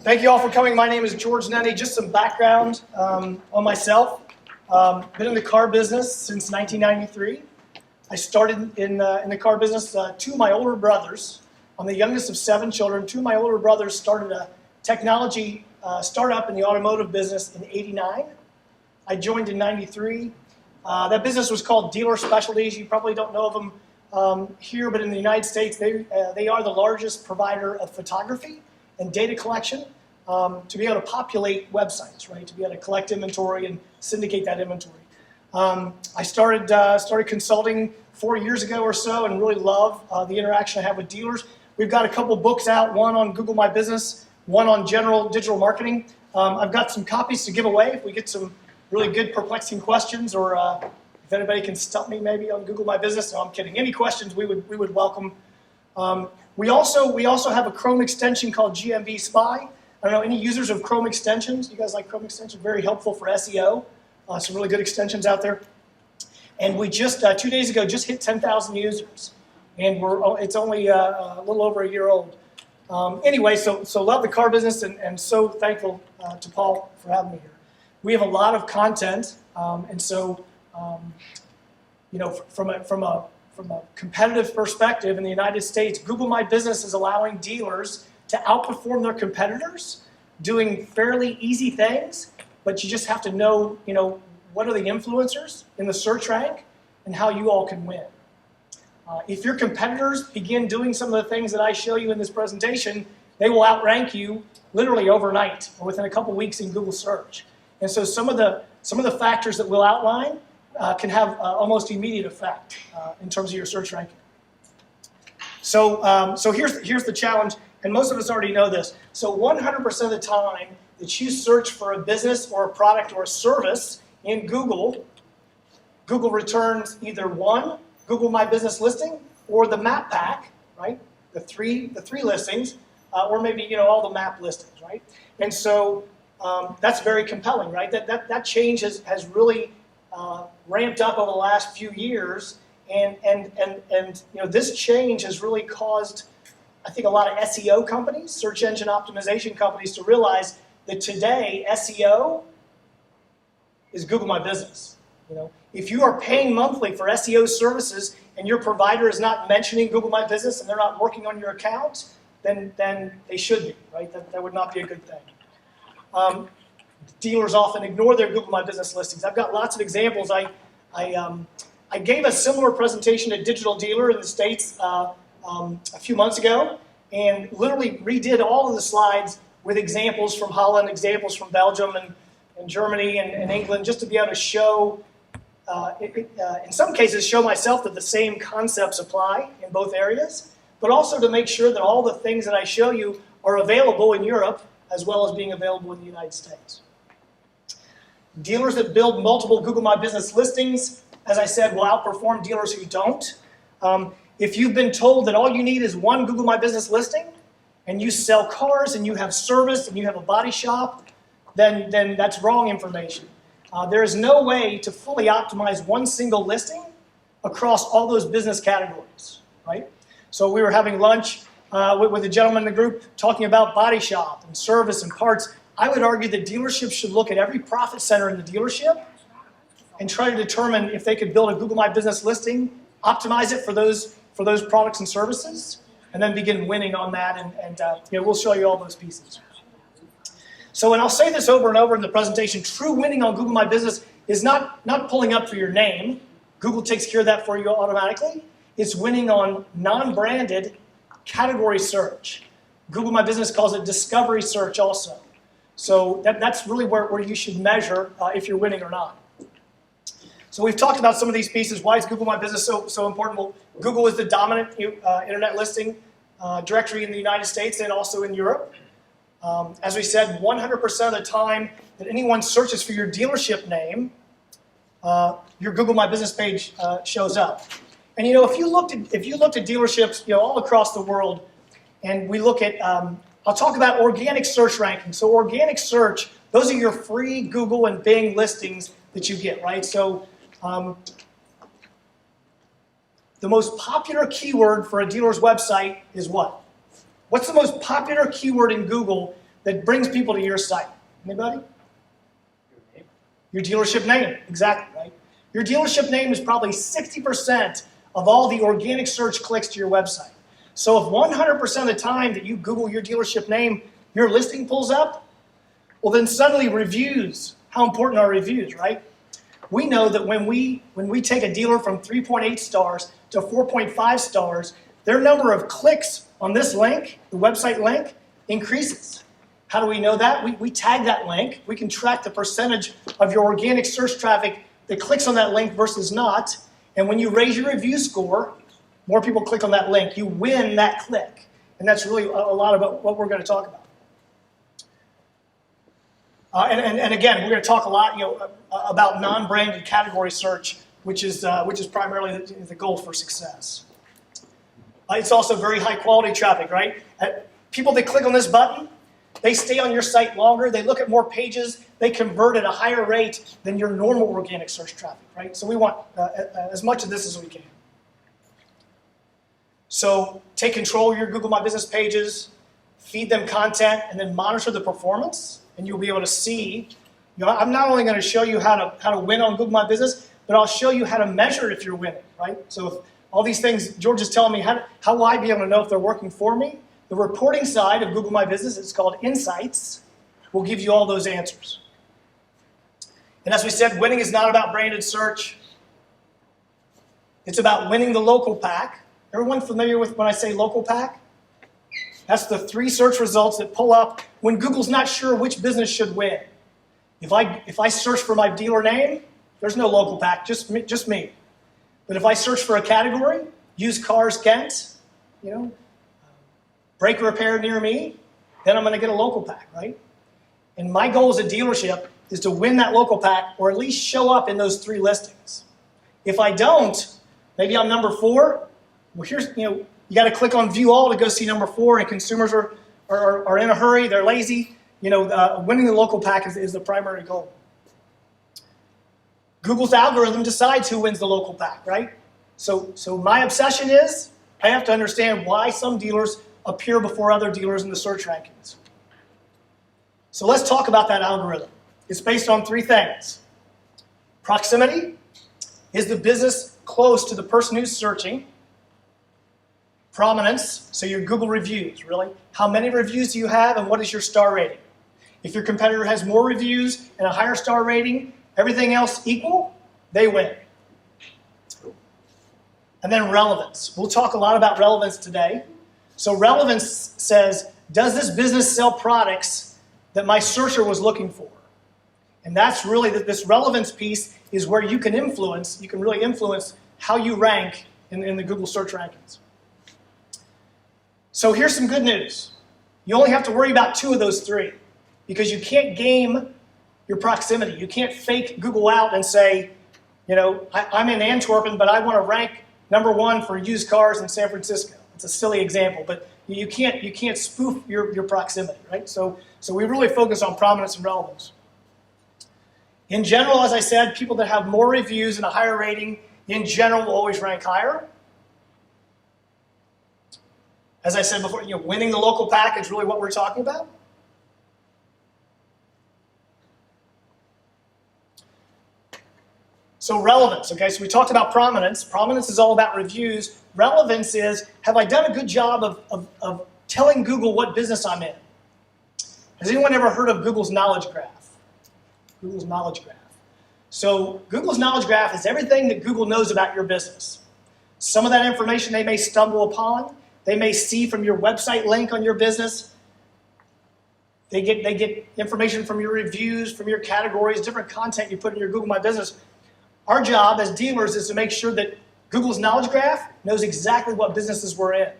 Thank you all for coming. My name is George Nenni. Just some background on myself. Been in the car business since 1993. I started in the car business. Two of my older brothers, I'm the youngest of 7 children. Two of my older brothers started a technology startup in the automotive business in '89. I joined in '93. That business was called Dealer Specialties. You probably don't know of them here, but in the United States, they are the largest provider of photography and data collection to be able to populate websites, right? To be able to collect inventory and syndicate that inventory. I started consulting 4 years ago or so, and really love the interaction I have with dealers. We've got a couple books out, one on Google My Business, one on general digital marketing. I've got some copies to give away if we get some really good perplexing questions, or if anybody can stump me maybe on Google My Business. No, I'm kidding. Any questions we would welcome. We also have a Chrome extension called GMB Spy. I don't know, any users of Chrome extensions? You guys like Chrome extensions? Very helpful for SEO. Some really good extensions out there. And we just, 2 days ago, just hit 10,000 users. And it's only a little over a year old. Anyway, so love the car business, and so thankful to Paul for having me here. We have a lot of content, and so, you know, from a competitive perspective in the United States, Google My Business is allowing dealers to outperform their competitors, doing fairly easy things, but you just have to know, you know, what are the influencers in the search rank and how you all can win. If your competitors begin doing some of the things that I show you in this presentation, they will outrank you literally overnight or within a couple weeks in Google search. And so some of the factors that we'll outline can have almost immediate effect in terms of your search ranking. So here's the challenge, and most of us already know this. So 100% of the time that you search for a business or a product or a service in Google, Google returns either one Google My Business listing or the map pack, right? The three listings, or maybe, you know, all the map listings, right? And so that's very compelling, right? That change has really ramped up over the last few years, and you know, this change has really caused, I think, a lot of SEO companies, search engine optimization companies, to realize that today SEO is Google My Business. You know, if you are paying monthly for SEO services and your provider is not mentioning Google My Business and they're not working on your account, then they should be, right? That would not be a good thing. Dealers often ignore their Google My Business listings. I've got lots of examples. I gave a similar presentation at Digital Dealer in the States a few months ago, and literally redid all of the slides with examples from Holland, examples from Belgium and Germany and England, just to be able to show, in some cases, show myself that the same concepts apply in both areas, but also to make sure that all the things that I show you are available in Europe as well as being available in the United States. Dealers that build multiple Google My Business listings, as I said, will outperform dealers who don't. If you've been told that all you need is one Google My Business listing, and you sell cars and you have service and you have a body shop, then that's wrong information. There is no way to fully optimize one single listing across all those business categories, right? So we were having lunch with a gentleman in the group talking about body shop and service and parts. I would argue that dealerships should look at every profit center in the dealership and try to determine if they could build a Google My Business listing, optimize it for those products and services, and then begin winning on that. And you know, we'll show you all those pieces. So, and I'll say this over and over in the presentation, true winning on Google My Business is not pulling up for your name. Google takes care of that for you automatically. It's winning on non-branded category search. Google My Business calls it discovery search also. So that's really where you should measure if you're winning or not. So we've talked about some of these pieces. Why is Google My Business so important? Well, Google is the dominant internet listing directory in the United States and also in Europe. As we said, 100% of the time that anyone searches for your dealership name, your Google My Business page shows up. And you know, if you looked at dealerships, you know, all across the world, and we look at, I'll talk about organic search ranking. So organic search, those are your free Google and Bing listings that you get, right? So the most popular keyword for a dealer's website is what? What's the most popular keyword in Google that brings people to your site? Anybody? Your dealership name, exactly, right? Your dealership name is probably 60% of all the organic search clicks to your website. So if 100% of the time that you Google your dealership name, your listing pulls up, well then suddenly reviews, how important are reviews, right? We know that when we take a dealer from 3.8 stars to 4.5 stars, their number of clicks on this link, the website link, increases. How do we know that? We tag that link. We can track the percentage of your organic search traffic that clicks on that link versus not. And when you raise your review score, more people click on that link. You win that click. And that's really a lot about what we're going to talk about. And again, we're going to talk a lot, about non-branded category search, which is primarily the goal for success. It's also very high quality traffic, right? People that click on this button, they stay on your site longer, they look at more pages, they convert at a higher rate than your normal organic search traffic, right? So we want as much of this as we can. So take control of your Google My Business pages, feed them content, and then monitor the performance, and you'll be able to see. I'm not only going to show you how to win on Google My Business, but I'll show you how to measure if you're winning, right? So if all these things, George is telling me, how will I be able to know if they're working for me? The reporting side of Google My Business, it's called Insights, will give you all those answers. And as we said, winning is not about branded search. It's about winning the local pack. Everyone familiar with when I say local pack? That's the 3 search results that pull up when Google's not sure which business should win. If I search for my dealer name, there's no local pack, just me. But if I search for a category, used cars Gent, brake repair near me, then I'm going to get a local pack, right? And my goal as a dealership is to win that local pack or at least show up in those 3 listings. If I don't, maybe I'm number 4. Well, here's, you got to click on View All to go see number 4, and consumers are in a hurry, they're lazy. Winning the local pack is the primary goal. Google's algorithm decides who wins the local pack, right? So my obsession is I have to understand why some dealers appear before other dealers in the search rankings. So let's talk about that algorithm. It's based on 3 things. Proximity. Is the business close to the person who's searching? Prominence, so your Google reviews, really. How many reviews do you have and what is your star rating? If your competitor has more reviews and a higher star rating, everything else equal, they win. And then relevance. We'll talk a lot about relevance today. So relevance says, does this business sell products that my searcher was looking for? And that's really, this relevance piece is where you can really influence how you rank in the Google search rankings. So here's some good news. You only have to worry about 2 of those 3 because you can't game your proximity. You can't fake Google out and say, I'm in Antwerp, but I want to rank number 1 for used cars in San Francisco. It's a silly example, but you can't spoof your proximity, right? So we really focus on prominence and relevance. In general, as I said, people that have more reviews and a higher rating, in general, will always rank higher. As I said before, winning the local pack is really what we're talking about. So relevance, okay, so we talked about prominence. Prominence is all about reviews. Relevance is, have I done a good job of telling Google what business I'm in? Has anyone ever heard of Google's knowledge graph? Google's knowledge graph. So Google's knowledge graph is everything that Google knows about your business. Some of that information they may stumble upon. They may see from your website link on your business. They get information from your reviews, from your categories, different content you put in your Google My Business. Our job as dealers is to make sure that Google's knowledge graph knows exactly what businesses we're in,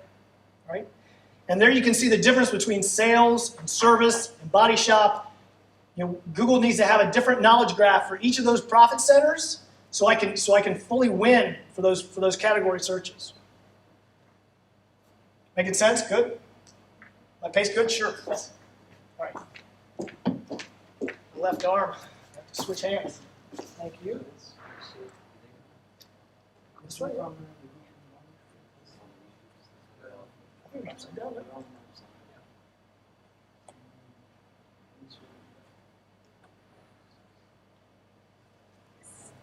right? And there you can see the difference between sales and service and body shop. Google needs to have a different knowledge graph for each of those profit centers so I can fully win for those category searches. Making sense? Good? My pace good? Sure. Yes. All right. Left arm. I have to switch hands. Thank you. This way. I think I'm upside down.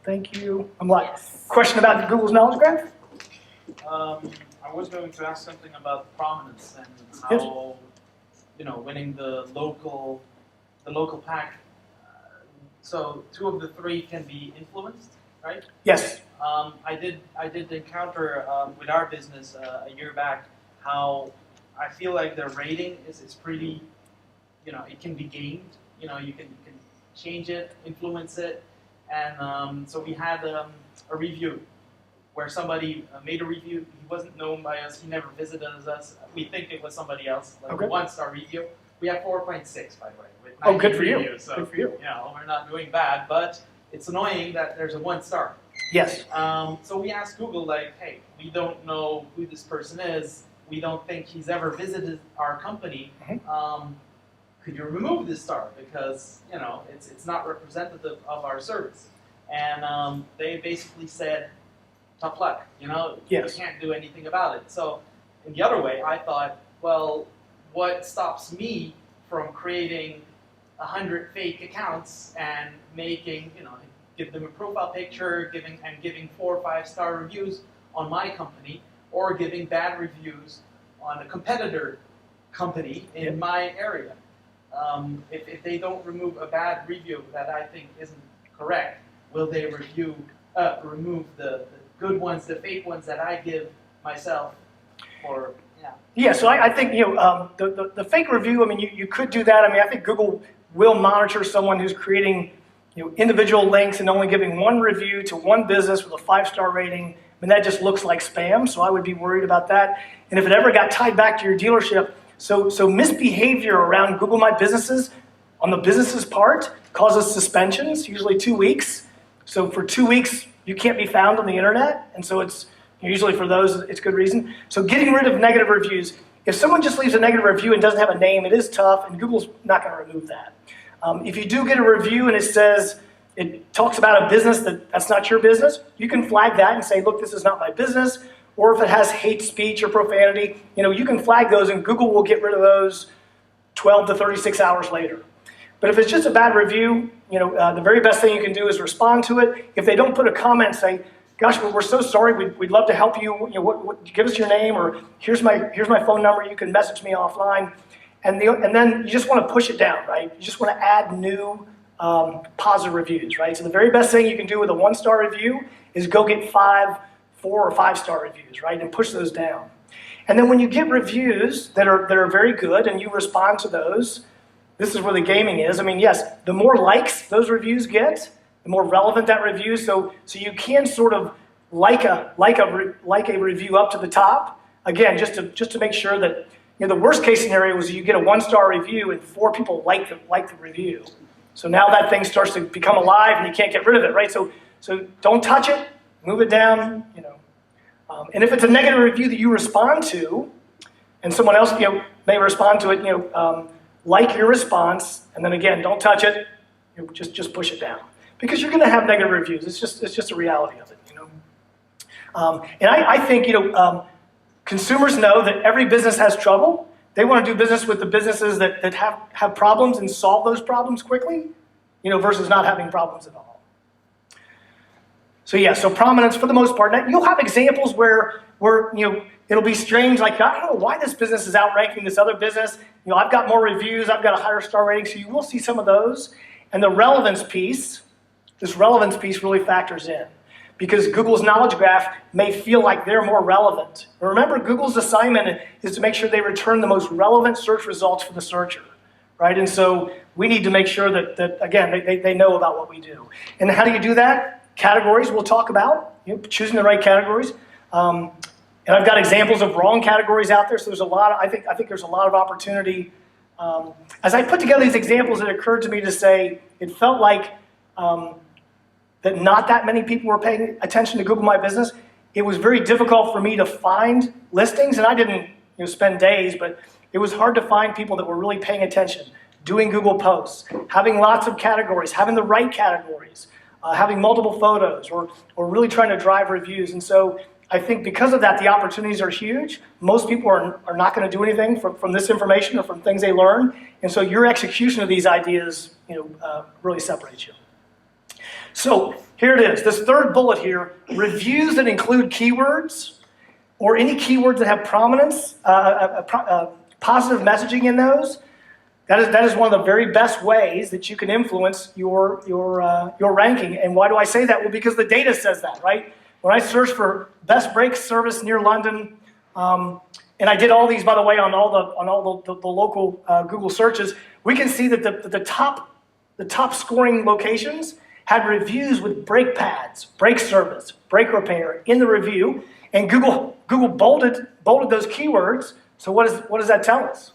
Thank you. I'm like, Yes. question about Google's knowledge graph? I was going to ask something about prominence and Yes. how, winning the local pack. So 2 of the 3 can be influenced, right? Yes. I did encounter with our business a year back how I feel like the rating is pretty, it can be gamed. You can change it, influence it, and so we had a review where somebody made a review. He wasn't known by us. He never visited us. We think it was somebody else, like Okay. a 1-star review. We have 4.6, by the way. With Oh, good for 90 you. reviews, so, Good for you. we're not doing bad, but it's annoying that there's a 1-star. Yes. So we asked Google, like, hey, we don't know who this person is. We don't think he's ever visited our company. Could you remove this star? Because, it's not representative of our service. And they basically said, tough luck, Yes. you can't do anything about it. So in the other way, I thought, well, what stops me from creating 100 fake accounts and making, give them a profile picture, giving 4 or 5-star reviews on my company, or giving bad reviews on a competitor company in my area. If they don't remove a bad review that I think isn't correct, will they remove the good ones, the fake ones that I give myself? Or Yeah, so I think the fake review. I mean, you could do that. I mean, I think Google will monitor someone who's creating individual links and only giving 1 review to 1 business with a 5-star rating. I mean, that just looks like spam. So I would be worried about that. And if it ever got tied back to your dealership, so misbehavior around Google My Businesses on the business's part causes suspensions, usually 2 weeks. So for 2 weeks, you can't be found on the internet, and so it's usually for those, it's good reason. So getting rid of negative reviews. If someone just leaves a negative review and doesn't have a name, it is tough, and Google's not going to remove that. If you do get a review and it talks about a business that's not your business, you can flag that and say, look, this is not my business. Or if it has hate speech or profanity, you can flag those, and Google will get rid of those 12 to 36 hours later. But if it's just a bad review, the very best thing you can do is respond to it. If they don't put a comment, say, gosh, we're so sorry, we'd love to help you. Give us your name, or here's my phone number. You can message me offline. And then you just want to push it down, right? You just want to add new positive reviews, right? So the very best thing you can do with a 1-star review is go get 4 or 5-star reviews, right? And push those down. And then when you get reviews that are very good and you respond to those, this is where the gaming is. I mean, yes, the more likes those reviews get, the more relevant that review. So you can sort of like a review up to the top. Again, just to make sure that the worst case scenario is you get a 1-star review and 4 people like the review. So now that thing starts to become alive and you can't get rid of it, right? So don't touch it, move it down. And if it's a negative review that you respond to, and someone else may respond to it, like your response, and then again, don't touch it. Just push it down, because you're going to have negative reviews. It's just a reality of it, And I think consumers know that every business has trouble. They want to do business with the businesses that have problems and solve those problems quickly, versus not having problems at all. So yeah, so prominence for the most part. Now, you'll have examples where it'll be strange, like, I don't know why this business is outranking this other business. I've got more reviews, I've got a higher star rating, so you will see some of those. And the relevance piece, this relevance piece really factors in, because Google's knowledge graph may feel like they're more relevant. But remember, Google's assignment is to make sure they return the most relevant search results for the searcher, right? And so we need to make sure that again, they know about what we do. And how do you do that? Categories we'll talk about, choosing the right categories. And I've got examples of wrong categories out there, so there's a lot. I think there's a lot of opportunity. As I put together these examples, it occurred to me to say it felt like that not that many people were paying attention to Google My Business. It was very difficult for me to find listings, and I didn't spend days, but it was hard to find people that were really paying attention, doing Google posts, having lots of categories, having the right categories, having multiple photos, or really trying to drive reviews. And so I think because of that, the opportunities are huge. Most people are not going to do anything from this information or from things they learn. And so your execution of these ideas really separates you. So here it is, this third bullet here, reviews that include keywords or any keywords that have prominence, positive messaging in those. That is one of the very best ways that you can influence your ranking. And why do I say that? Well, because the data says that, right? When I search for best brake service near London, and I did all these, by the way, on all the local Google searches, we can see that the top scoring locations had reviews with brake pads, brake service, brake repair in the review, and Google bolded those keywords. So what does that tell us?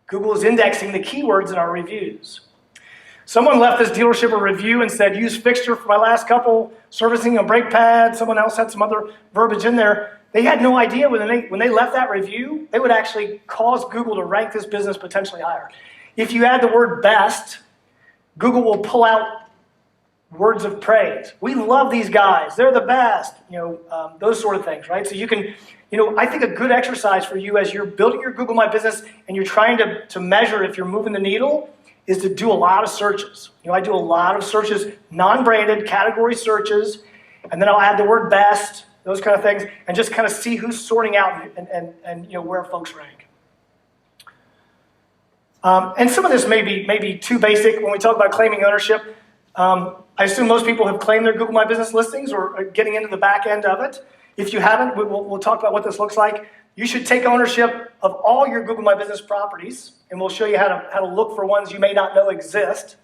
Google is indexing the keywords in our reviews. Someone left this dealership a review and said, use fixture for my last couple, servicing a brake pad. Someone else had some other verbiage in there. They had no idea when they left that review, they would actually cause Google to rank this business potentially higher. If you add the word best, Google will pull out words of praise. We love these guys. They're the best. Those sort of things, right? So you can, I think a good exercise for you as you're building your Google My Business and you're trying to measure if you're moving the needle is to do a lot of searches. I do a lot of searches, non-branded category searches, and then I'll add the word best, those kind of things, and just kind of see who's sorting out and where folks rank. And some of this may be too basic when we talk about claiming ownership. I assume most people have claimed their Google My Business listings or are getting into the back end of it. If you haven't, we'll talk about what this looks like. You should take ownership of all your Google My Business properties, and we'll show you how to look for ones you may not know exist.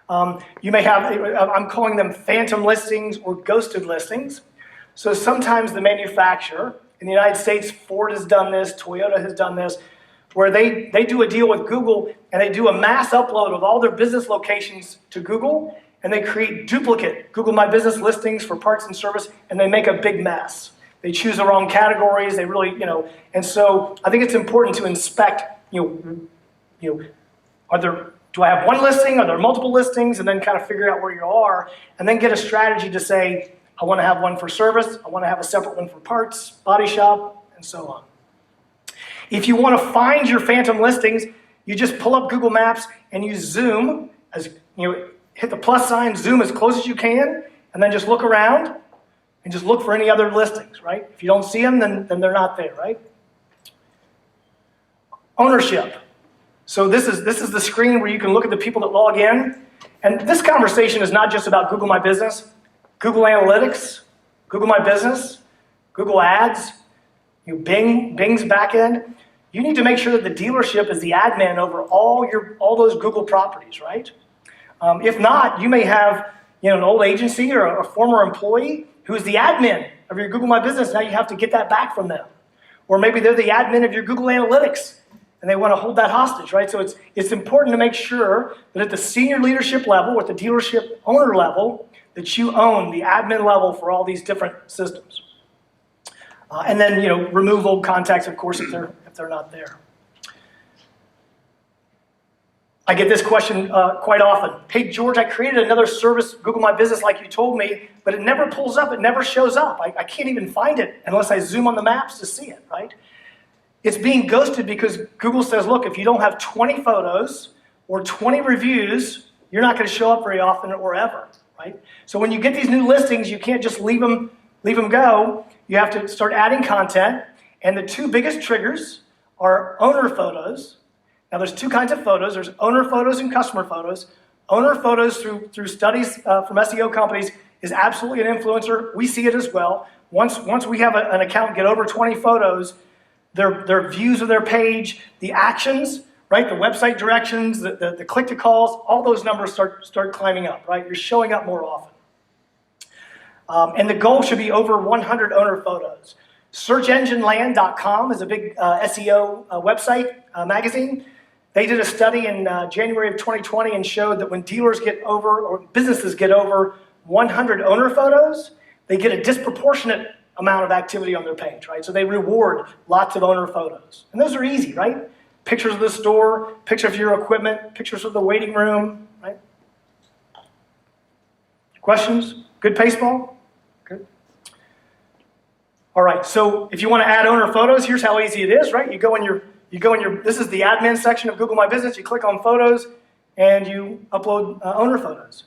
You may have, I'm calling them phantom listings or ghosted listings. So sometimes the manufacturer, in the United States, Ford has done this, Toyota has done this, where they do a deal with Google and they do a mass upload of all their business locations to Google, and they create duplicate Google My Business listings for parts and service, and they make a big mess. They choose the wrong categories, they really, and so I think it's important to inspect, do I have one listing, are there multiple listings, and then kind of figure out where you are, and then get a strategy to say, I want to have one for service, I want to have a separate one for parts, body shop, and so on. If you want to find your phantom listings, you just pull up Google Maps and you zoom, hit the plus sign, zoom as close as you can, and then just look around and just look for any other listings, right? If you don't see them, then they're not there, right? Ownership. So this is the screen where you can look at the people that log in. And this conversation is not just about Google My Business, Google Analytics, Google My Business, Google Ads, Bing's backend. You need to make sure that the dealership is the admin over all those Google properties, right? If not, you may have an old agency or a former employee who is the admin of your Google My Business. Now you have to get that back from them. Or maybe they're the admin of your Google Analytics and they want to hold that hostage, right? So it's important to make sure that at the senior leadership level, at the dealership owner level, that you own the admin level for all these different systems. And then, remove old contacts, of course, if they're not there. I get this question quite often. Hey, George, I created another service, Google My Business, like you told me, but it never pulls up. It never shows up. I can't even find it unless I zoom on the maps to see it, right? It's being ghosted because Google says, look, if you don't have 20 photos or 20 reviews, you're not going to show up very often or ever, right? So when you get these new listings, you can't just leave them go. You have to start adding content. And the two biggest triggers are owner photos. Now, there's two kinds of photos. There's owner photos and customer photos. Owner photos through studies from SEO companies is absolutely an influencer. We see it as well. Once we have an account get over 20 photos, their views of their page, the actions, right, the website directions, the click-to-calls, all those numbers start climbing up, right? You're showing up more often. And the goal should be over 100 owner photos. SearchEngineLand.com is a big SEO website, magazine. They did a study in January of 2020 and showed that when dealers businesses get over 100 owner photos, they get a disproportionate amount of activity on their page, right? So they reward lots of owner photos. And those are easy, right? Pictures of the store, pictures of your equipment, pictures of the waiting room, right? Questions? Good pace ball? Good. All right, so if you want to add owner photos, here's how easy it is, right? You go in your, this is the admin section of Google My Business, you click on photos, and you upload owner photos.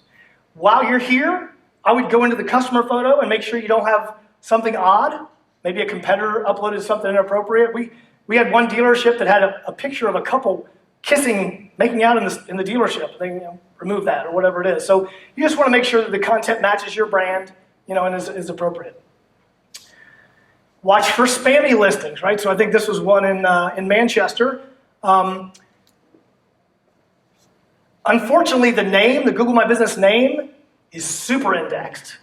While you're here, I would go into the customer photo and make sure you don't have something odd. Maybe a competitor uploaded something inappropriate. We had one dealership that had a picture of a couple kissing, making out in the dealership. They remove that or whatever it is. So you just want to make sure that the content matches your brand, and is appropriate. Watch for spammy listings, right? So I think this was one in Manchester. Unfortunately, the Google My Business name is super indexed.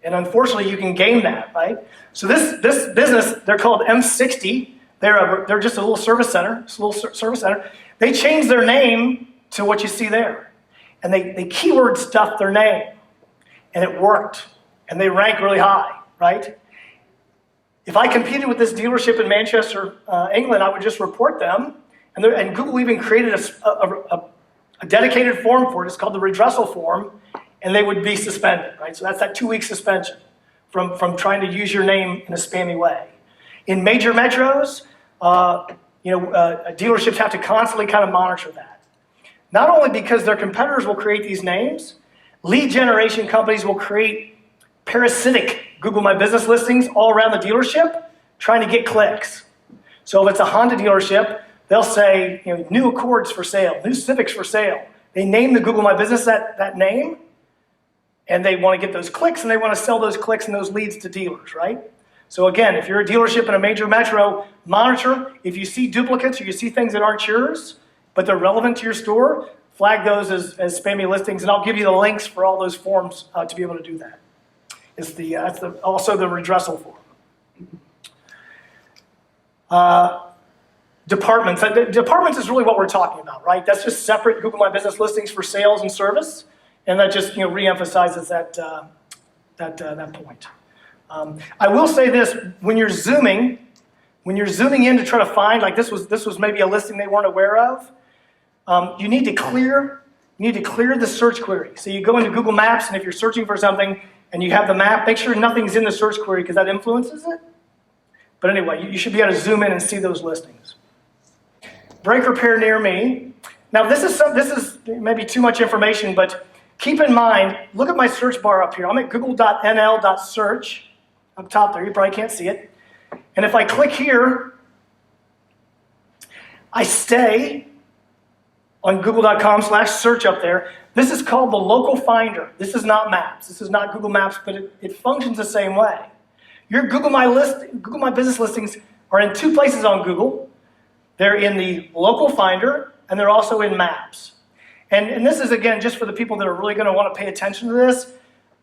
And unfortunately, you can game that, right? So this business, they're called M60. They're just a little service center, They changed their name to what you see there. And they keyword stuffed their name. And it worked. And they rank really high, right? If I competed with this dealership in Manchester, England, I would just report them. And Google even created a dedicated form for it. It's called the redressal form. And they would be suspended, right? So that's that 2-week suspension from trying to use your name in a spammy way. In major metros, dealerships have to constantly kind of monitor that. Not only because their competitors will create these names, lead generation companies will create parasitic Google My Business listings all around the dealership trying to get clicks. So if it's a Honda dealership, they'll say, new Accords for sale, new Civics for sale. They name the Google My Business that name, and they want to get those clicks, and they want to sell those clicks and those leads to dealers, right? So again, if you're a dealership in a major metro, monitor. If you see duplicates or you see things that aren't yours, but they're relevant to your store, flag those as spammy listings, and I'll give you the links for all those forms to be able to do that. It's also the redressal form. Departments. Departments is really what we're talking about, right? That's just separate Google My Business listings for sales and service, and that just reemphasizes that point. I will say this: when you're zooming in to try to find, like this was maybe a listing they weren't aware of, you need to clear the search query. So you go into Google Maps, and if you're searching for something and you have the map, make sure nothing's in the search query because that influences it. But anyway, you should be able to zoom in and see those listings. Brake repair near me. Now this is maybe too much information, but keep in mind, look at my search bar up here. I'm at google.nl.search. Up top there, you probably can't see it. And if I click here, I stay on google.com/search up there. This is called the local finder. This is not Maps. This is not Google Maps, but it functions the same way. Your Google My Business listings are in 2 places on Google. They're in the local finder, and they're also in Maps. And this is, again, just for the people that are really going to want to pay attention to this.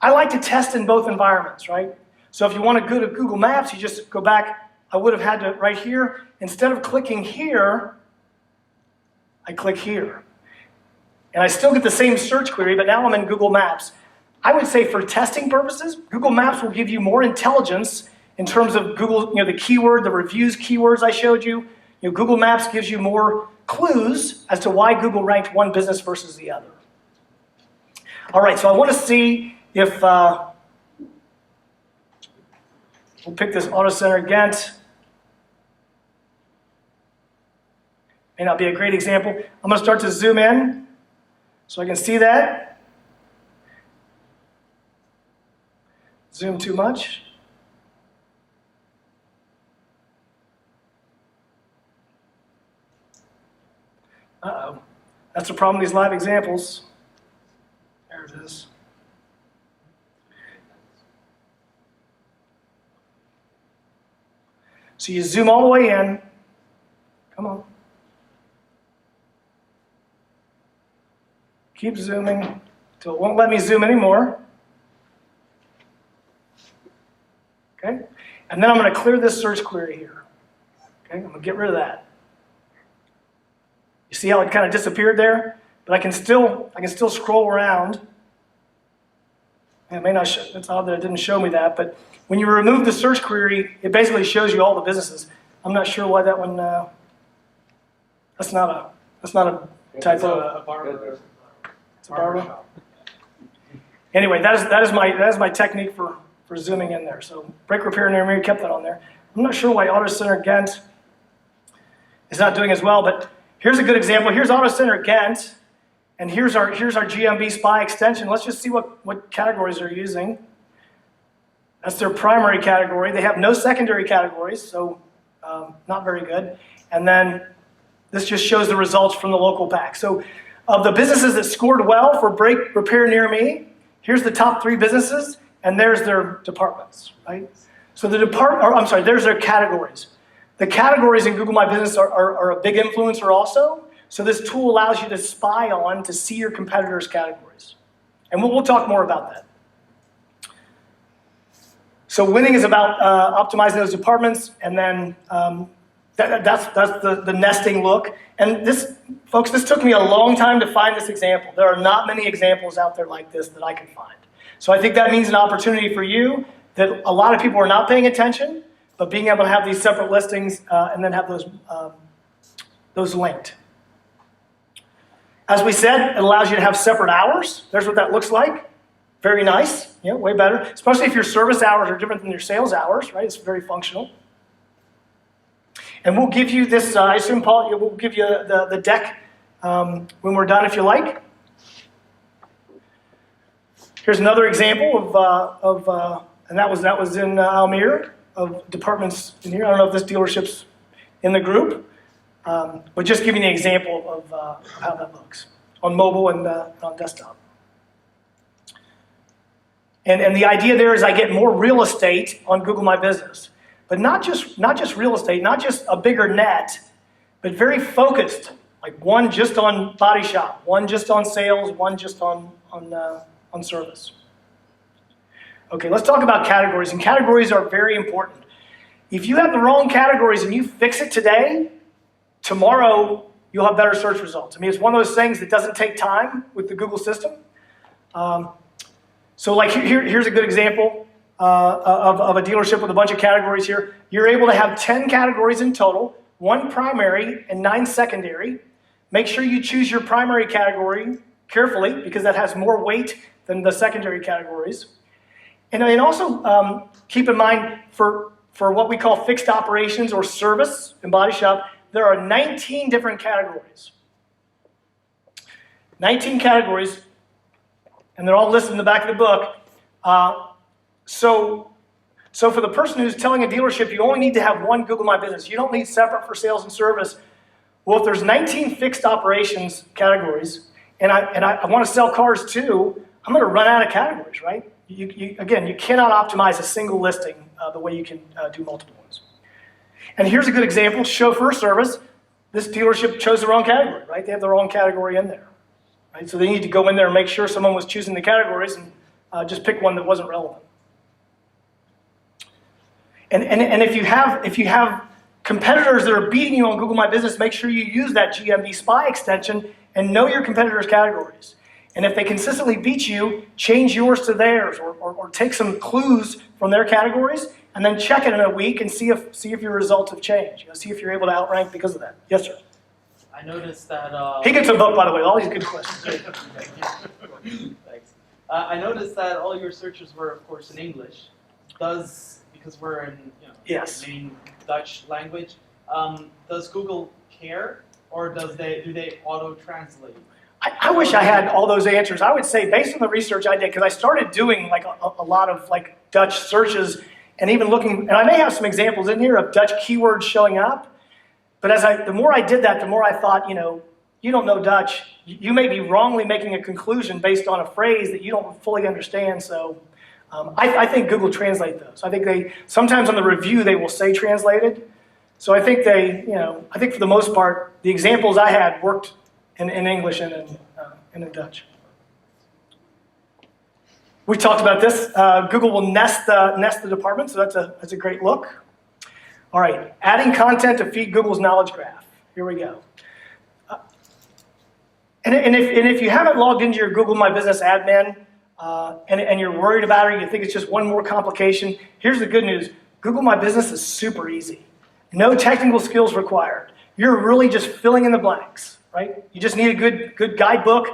I like to test in both environments, right? So if you want to go to Google Maps, you just go back. I would have had to, right here, instead of clicking here, I click here. And I still get the same search query, but now I'm in Google Maps. I would say for testing purposes, Google Maps will give you more intelligence in terms of Google, the keyword, the reviews keywords I showed you. Google Maps gives you more clues as to why Google ranked one business versus the other. All right, so I want to see if, we'll pick this Auto Center Gent. May not be a great example. I'm going to start to zoom in so I can see that. Zoom too much. Uh-oh. That's the problem with these live examples. There it is. So you zoom all the way in. Come on. Keep zooming until it won't let me zoom anymore. Okay? And then I'm going to clear this search query here. Okay? I'm going to get rid of that. You see how it kind of disappeared there? But I can still scroll around. It may not show, it's odd that it didn't show me that, but when you remove the search query, it basically shows you all the businesses. I'm not sure why that one, that's not a typo. It's a barber. Anyway, that is my technique for zooming in there. So brake repair near me, kept that on there. I'm not sure why Auto Center Gent is not doing as well, but here's a good example. Here's Auto Center Gent, And here's our GMB SPY extension. Let's just see what categories they're using. That's their primary category. They have no secondary categories, so not very good. And then this just shows the results from the local pack. So of the businesses that scored well for brake repair near me, here's the top 3 businesses, and there's their departments, right? So there's their categories. The categories in Google My Business are a big influencer also. So this tool allows you to spy on to see your competitors' categories. And we'll talk more about that. So winning is about optimizing those departments, and then that's the nesting look. And this, folks, this took me a long time to find this example. There are not many examples out there like this that I can find. So I think that means an opportunity for you that a lot of people are not paying attention, but being able to have these separate listings and then have those linked. As we said, it allows you to have separate hours. There's what that looks like. Very nice, yeah, way better. Especially if your service hours are different than your sales hours, right? It's very functional. And we'll give you this, I assume, Paul, we'll give you the deck when we're done if you like. Here's another example and that was in Almere, of departments in here. I don't know if this dealership's in the group. But just giving you an example of how that looks on mobile and on desktop. And the idea there is I get more real estate on Google My Business. But not just real estate, not just a bigger net, but very focused. Like one just on body shop, one just on sales, one just on service. Okay, let's talk about categories. And categories are very important. If you have the wrong categories and you fix it today, tomorrow you'll have better search results. I mean, it's one of those things that doesn't take time with the Google system. So like here's a good example of a dealership with a bunch of categories here. You're able to have 10 categories in total, 1 primary and 9 secondary. Make sure you choose your primary category carefully because that has more weight than the secondary categories. And also keep in mind for what we call fixed operations or service in body shop, there are 19 different categories. 19 categories, and they're all listed in the back of the book. So for the person who's telling a dealership you only need to have 1 Google My Business, you don't need separate for sales and service. Well, if there's 19 fixed operations categories, and I want to sell cars too, I'm going to run out of categories, right? Again, you cannot optimize a single listing the way you can do multiple ones. And here's a good example, chauffeur service. This dealership chose the wrong category, right? They have the wrong category in there, right? So they need to go in there and make sure someone was choosing the categories and just pick one that wasn't relevant. And if you have competitors that are beating you on Google My Business, make sure you use that GMB SPY extension and know your competitors' categories. And if they consistently beat you, change yours to theirs or take some clues from their categories and then check it in a week and see if your results have changed. See if you're able to outrank because of that. Yes, sir. I noticed that... he gets a vote, by the way. All these good questions. Thanks. I noticed that all your searches were, of course, in English. Because we're in yes. main Dutch language, does Google care or do they auto-translate? I wish I had all those answers. I would say, based on the research I did, because I started doing like a lot of like Dutch searches and even looking, and I may have some examples in here of Dutch keywords showing up. But the more I did that, the more I thought, you don't know Dutch. You may be wrongly making a conclusion based on a phrase that you don't fully understand. So I think Google Translate those. I think sometimes on the review they will say translated. So I think I think for the most part, the examples I had worked in English and in Dutch. We talked about this. Google will nest the department, so that's a great look. All right, adding content to feed Google's knowledge graph. Here we go. And if you haven't logged into your Google My Business admin and you're worried about it, you think it's just one more complication, here's the good news. Google My Business is super easy. No technical skills required. You're really just filling in the blanks, right? You just need a good guidebook,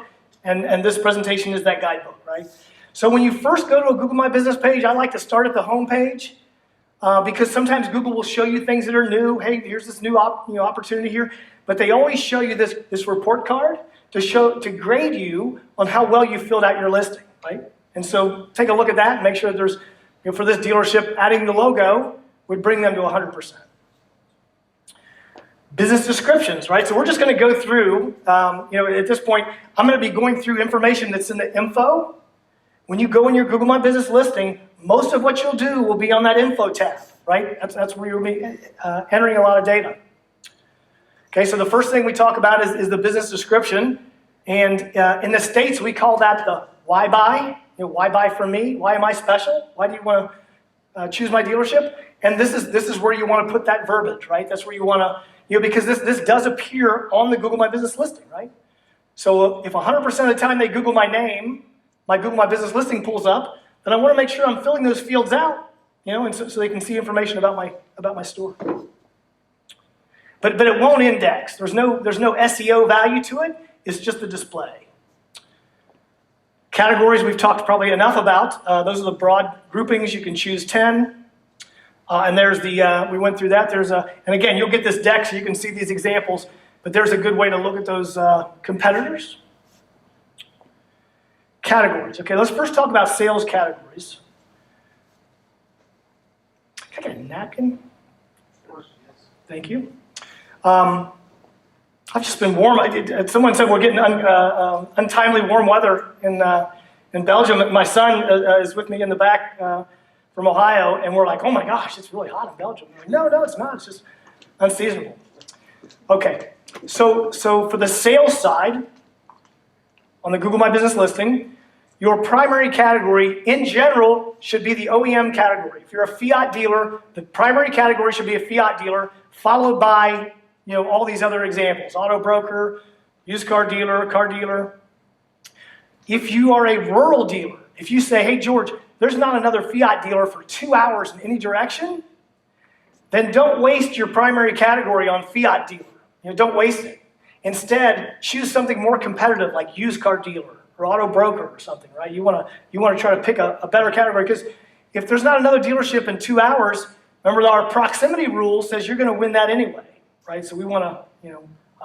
and this presentation is that guidebook, right? So when you first go to a Google My Business page, I like to start at the home page because sometimes Google will show you things that are new. Hey, here's this new opportunity here. But they always show you this report card to grade you on how well you filled out your listing, right? And so take a look at that and make sure that there's, for this dealership, adding the logo would bring them to 100%. Business descriptions, right? So we're just going to go through, at this point, I'm going to be going through information that's in the info. When you go in your Google My Business listing, most of what you'll do will be on that info tab, right? That's where you'll be entering a lot of data. Okay, so the first thing we talk about is the business description. And in the States, we call that the why buy. Why buy from me? Why am I special? Why do you want to choose my dealership? And this is where you want to put that verbiage, right? That's where you want to, because this does appear on the Google My Business listing, right? So if 100% of the time they Google my name, my Google My Business listing pulls up, then I want to make sure I'm filling those fields out, and so they can see information about my store. But it won't index. There's no SEO value to it. It's just the display. Categories we've talked probably enough about. Those are the broad groupings. You can choose 10. And there's we went through that. And again, you'll get this deck so you can see these examples, but there's a good way to look at those competitors. Categories. Okay, let's first talk about sales categories. Can I get a napkin? Of course, yes. Thank you. I've just been warm. Someone said we're getting untimely warm weather in Belgium. My son is with me in the back from Ohio, and we're like, oh my gosh, it's really hot in Belgium. We're like, no, it's not. It's just unseasonable. Okay, so for the sales side, on the Google My Business listing, your primary category in general should be the OEM category. If you're a Fiat dealer, the primary category should be a Fiat dealer, followed by all these other examples: auto broker, used car dealer, car dealer. If you are a rural dealer, if you say, hey George, there's not another Fiat dealer for 2 hours in any direction, then don't waste your primary category on Fiat dealer. Don't waste it. Instead, choose something more competitive like used car dealer or auto broker or something, right? You want to try to pick a better category, because if there's not another dealership in 2 hours, remember our proximity rule says you're going to win that anyway, right? So we want to,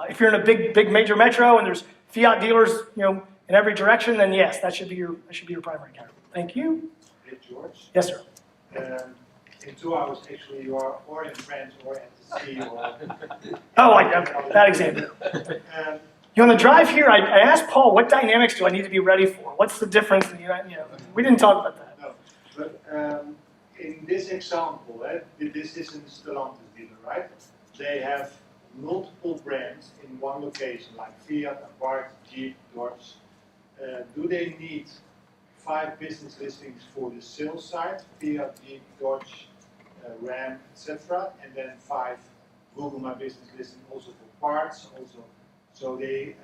if you're in a big major metro and there's Fiat dealers, in every direction, then yes, that should be your primary category. Thank you. Hey, George. Yes, sir. In 2 hours, actually, you are or in France or at the sea. Or Oh, okay, that example. On the drive here, I asked Paul, what dynamics do I need to be ready for? What's the difference? We didn't talk about that. No, but in this example, this is a Stellantis dealer, right? They have multiple brands in one location, like Fiat, Abarth, Jeep, Dodge. Do they need 5 business listings for the sales side, Fiat, Jeep, Dodge, Ram, etc., and then 5 Google My Business listings also for parts, also, so they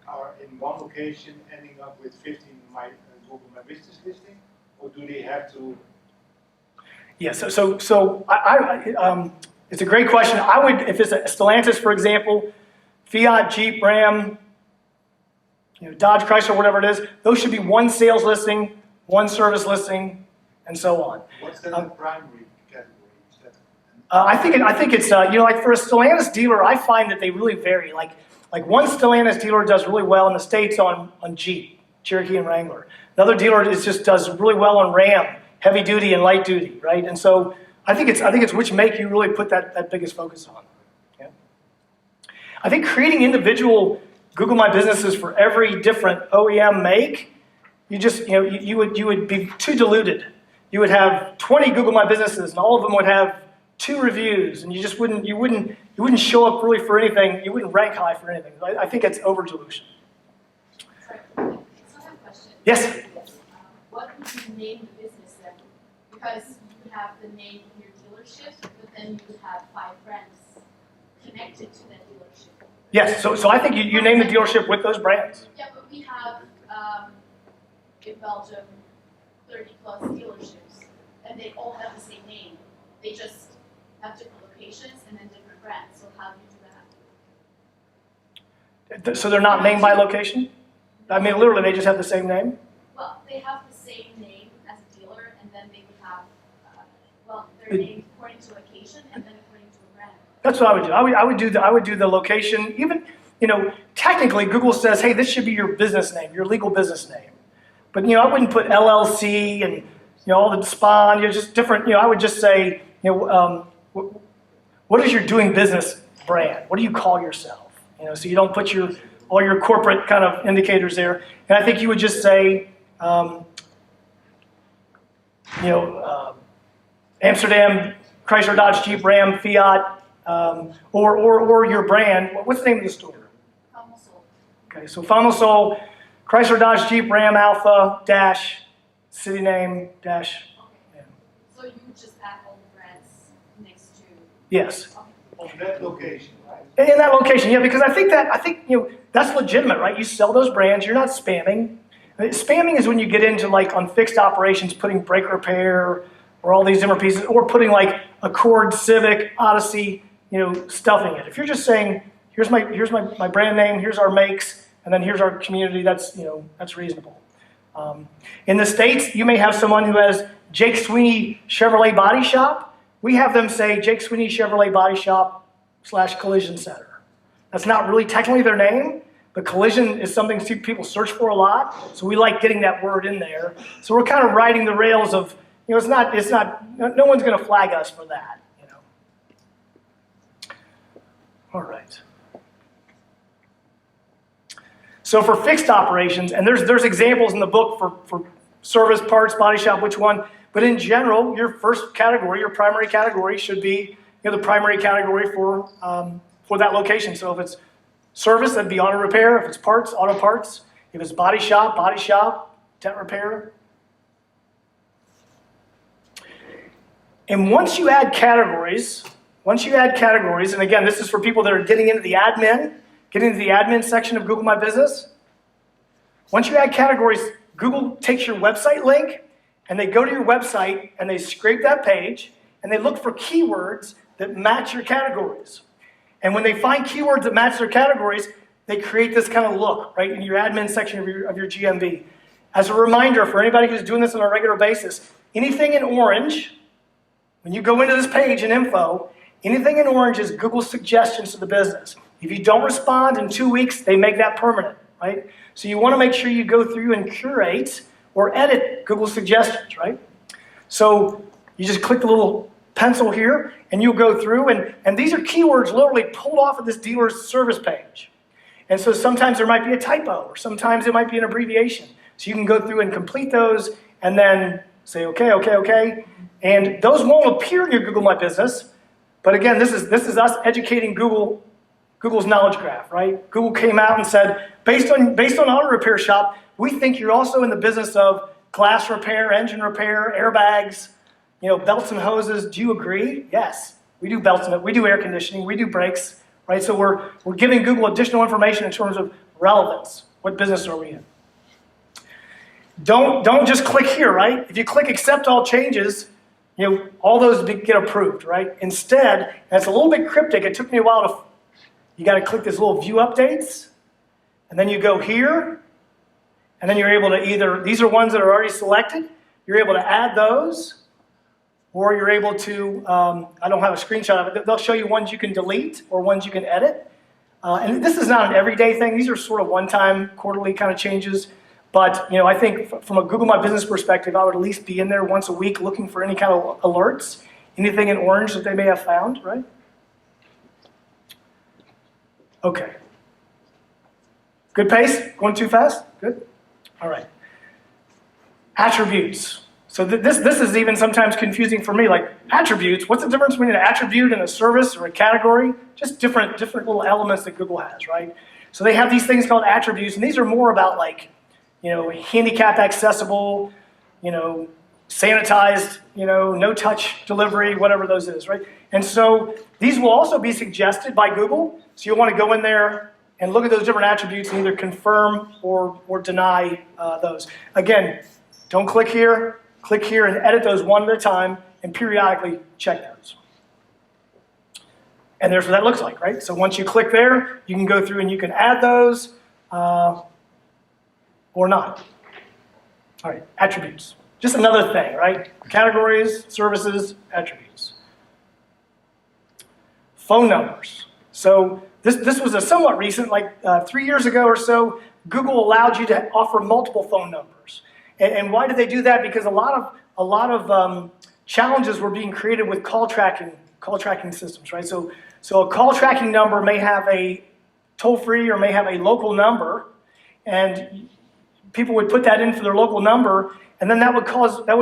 are in one location ending up with 15 Google My Business listing, or do they have to? Yeah, so I it's a great question. I would, if it's a Stellantis, for example, Fiat, Jeep, Ram, Dodge, Chrysler, whatever it is, those should be one sales listing, one service listing, and so on. What's then the primary category? Is that I think it's like for a Stellantis dealer, I find that they really vary. Like one Stellantis dealer does really well in the States on Jeep, Cherokee, and Wrangler. Another dealer just does really well on Ram, heavy duty and light duty, right? And so I think it's which make you really put that biggest focus on. Yeah. I think creating individual Google My Businesses for every different OEM make, you would be too diluted. You would have 20 Google My Businesses, and all of them would have 2 reviews, and you wouldn't show up really for anything. You wouldn't rank high for anything. I think it's over dilution. Sorry, I have a question. Yes. What would you name the business then? Because you would have the name of your dealership, but then you would have 5 brands connected to that dealership. Yes. So I think you name the dealership with those brands. Yeah, but we have in Belgium 30+ dealerships, and they all have the same name. They just have different locations and then different brands. So how do you do that? So they're not named by location? I mean, literally, they just have the same name? Well, they have the same name as a dealer, and then they would have, they're named according to location and then according to a brand. That's what I would do. I would do the location. technically Google says, hey, this should be your business name, your legal business name. But, I wouldn't put LLC and, all the spawn, just different, I would just say, what is your doing business brand? What do you call yourself? So you don't put all your corporate kind of indicators there. And I think you would just say, Amsterdam, Chrysler, Dodge, Jeep, Ram, Fiat, or your brand. What's the name of the store? Famoso. Okay, so Famoso, Chrysler, Dodge, Jeep, Ram, Alpha, dash, city name, dash. Yeah. So you would just add all the brands next to. Yes. On that location, right? In that location, yeah, because I think that's legitimate, right? You sell those brands, you're not spamming. Spamming is when you get into on fixed operations, putting brake repair or all these different pieces, or putting Accord, Civic, Odyssey, stuffing it. If you're just saying, here's my brand name, here's our makes, and then here's our community, that's reasonable. In the States, you may have someone who has Jake Sweeney Chevrolet Body Shop. We have them say Jake Sweeney Chevrolet Body Shop / Collision Center. That's not really technically their name, but collision is something people search for a lot, so we like getting that word in there. So we're kind of riding the rails of, it's not, no one's going to flag us for that, All right. So for fixed operations, and there's examples in the book for service, parts, body shop, which one, but in general, your first category, your primary category should be the primary category for that location. So if it's service, that'd be auto repair. If it's parts, auto parts. If it's body shop, tent repair. And once you add categories, and again, this is for people that are getting into the admin section of Google My Business. Once you add categories, Google takes your website link, and they go to your website, and they scrape that page, and they look for keywords that match your categories. And when they find keywords that match their categories, they create this kind of look, right, in your admin section of your GMB. As a reminder, for anybody who's doing this on a regular basis, anything in orange, when you go into this page in info, anything in orange is Google's suggestions to the business. If you don't respond in 2 weeks, they make that permanent, right? So you want to make sure you go through and curate or edit Google's suggestions, right? So you just click the little pencil here, and you'll go through, and these are keywords literally pulled off of this dealer's service page. And so sometimes there might be a typo, or sometimes it might be an abbreviation. So you can go through and complete those, and then say, okay. And those won't appear in your Google My Business, but again, this is us educating Google's knowledge graph, right? Google came out and said, based on auto repair shop, we think you're also in the business of glass repair, engine repair, airbags, belts and hoses. Do you agree? Yes, we do belts and we do air conditioning, we do brakes, right? So we're giving Google additional information in terms of relevance. What business are we in? Don't just click here, right? If you click accept all changes, all those get approved, right? Instead, and it's a little bit cryptic. It took me a while you got to click this little view updates, and then you go here, and then you're able to either, these are ones that are already selected, you're able to add those, or you're able to, I don't have a screenshot of it, they'll show you ones you can delete or ones you can edit. And this is not an everyday thing. These are sort of one-time, quarterly kind of changes. But I think from a Google My Business perspective, I would at least be in there once a week looking for any kind of alerts, anything in orange that they may have found, right? Okay. Good pace? Going too fast? Good? All right. Attributes. So this is even sometimes confusing for me. Like attributes, what's the difference between an attribute and a service or a category? Just different little elements that Google has, right? So they have these things called attributes, and these are more about handicap accessible, sanitized, no touch delivery, whatever those is, right? And so these will also be suggested by Google. So you'll want to go in there and look at those different attributes and either confirm or deny those. Again, don't click here and edit those one at a time and periodically check those. And there's what that looks like, right? So once you click there, you can go through and you can add those or not. All right, attributes. Just another thing, right? Categories, services, attributes. Phone numbers. So This was a somewhat recent, like 3 years ago or so, Google allowed you to offer multiple phone numbers. And why did they do that? Because a lot of challenges were being created with call tracking systems, right? So a call tracking number may have a toll-free or may have a local number, and people would put that in for their local number, and then that would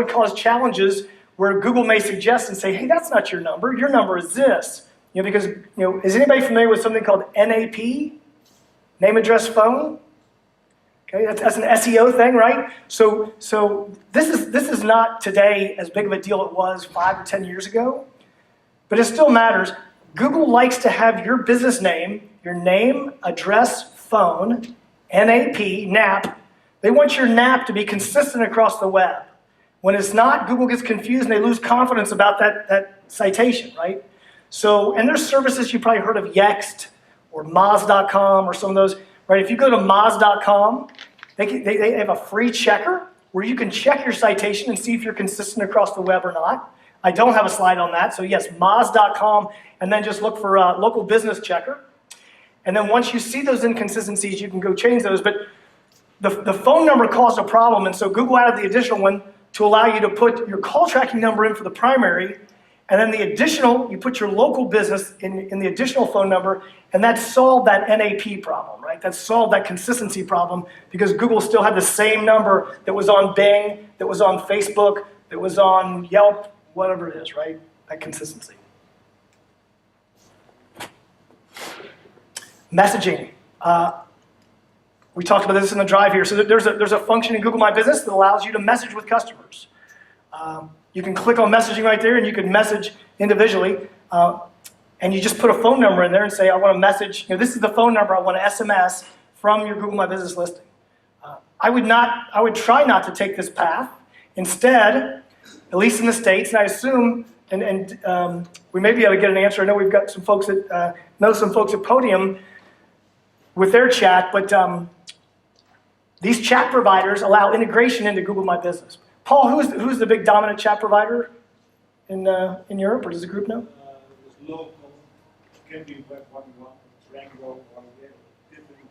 cause challenges where Google may suggest and say, hey, that's not your number is this. Because is anybody familiar with something called NAP? Name, address, phone? Okay, that's an SEO thing, right? So this is not today as big of a deal it was 5 or 10 years ago, but it still matters. Google likes to have your business name, your name, address, phone, NAP. They want your NAP to be consistent across the web. When it's not, Google gets confused and they lose confidence about that citation, right? So, and there's services you probably heard of, Yext or Moz.com or some of those, right? If you go to Moz.com, they have a free checker where you can check your citation and see if you're consistent across the web or not. I don't have a slide on that, so yes, Moz.com, and then just look for local business checker. And then once you see those inconsistencies, you can go change those. But the phone number caused a problem, and so Google added the additional one to allow you to put your call tracking number in for the primary, and then the additional, you put your local business in the additional phone number, and that solved that NAP problem, right? That solved that consistency problem because Google still had the same number that was on Bing, that was on Facebook, that was on Yelp, whatever it is, right? That consistency. Messaging. We talked about this in the drive here. So there's a function in Google My Business that allows you to message with customers. You can click on messaging right there, and you can message individually. And you just put a phone number in there and say, I want to message. This is the phone number I want to SMS from your Google My Business listing. I would try not to take this path. Instead, at least in the States, and I assume, and we may be able to get an answer. I know we've got some folks that know some folks at Podium with their chat, but these chat providers allow integration into Google My Business. Paul, who's the big dominant chat provider in Europe, or does the group know? There's local, can be Web 1.1, Rango, or different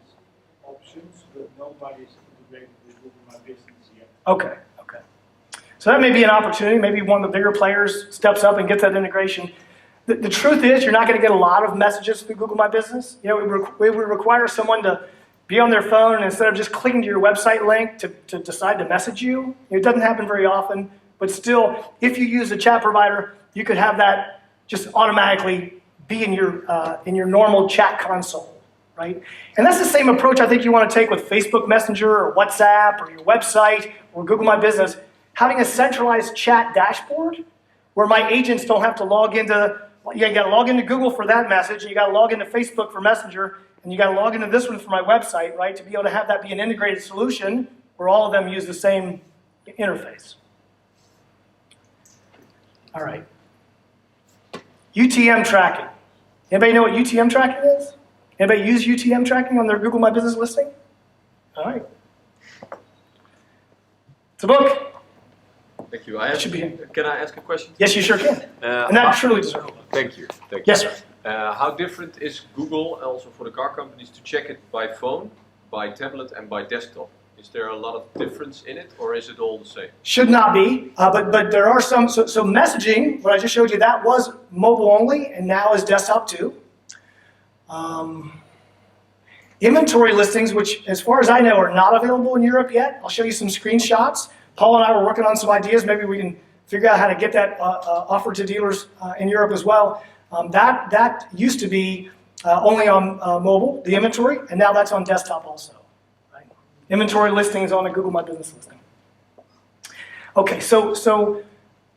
options, but nobody's integrated with Google My Business yet. Okay. So that may be an opportunity. Maybe one of the bigger players steps up and gets that integration. The truth is, you're not going to get a lot of messages through Google My Business. It would require someone to be on their phone, and instead of just clicking to your website link to decide to message you. It doesn't happen very often, but still, if you use a chat provider, you could have that just automatically be in your normal chat console, right? And that's the same approach I think you want to take with Facebook Messenger or WhatsApp or your website or Google My Business. Having a centralized chat dashboard where my agents don't have to log into, you got to log into Google for that message, and you got to log into Facebook for Messenger, and you got to log into this one for my website, right? To be able to have that be an integrated solution where all of them use the same interface. All right. UTM tracking. Anybody know what UTM tracking is? Anybody use UTM tracking on their Google My Business listing? All right. It's a book. Thank you. Can I ask a question? Yes, you sure can. And that truly deserves it. Thank you. Yes, sir. How different is Google, also for the car companies, to check it by phone, by tablet, and by desktop? Is there a lot of difference in it, or is it all the same? Should not be, but there are some. So messaging, what I just showed you, that was mobile only, and now is desktop too. Inventory listings, which as far as I know are not available in Europe yet. I'll show you some screenshots. Paul and I were working on some ideas. Maybe we can figure out how to get that offered to dealers in Europe as well. That used to be only on mobile, the inventory, and now that's on desktop also. Right? Inventory listings on a Google My Business listing. Okay, so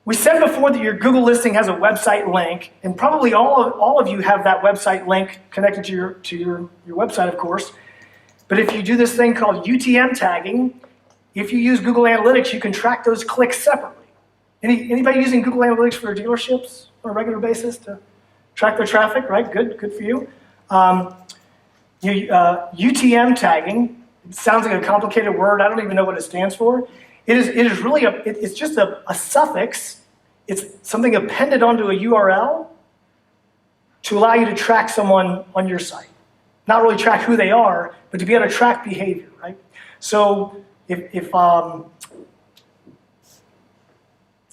we said before that your Google listing has a website link, and probably all of you have that website link connected to your website, of course. But if you do this thing called UTM tagging, if you use Google Analytics, you can track those clicks separately. Anybody using Google Analytics for their dealerships on a regular basis to track their traffic, right? Good for you. UTM tagging, it sounds like a complicated word. I don't even know what it stands for. It is really it's just a suffix. It's something appended onto a URL to allow you to track someone on your site. not really track who they are, but to be able to track behavior, right? So if I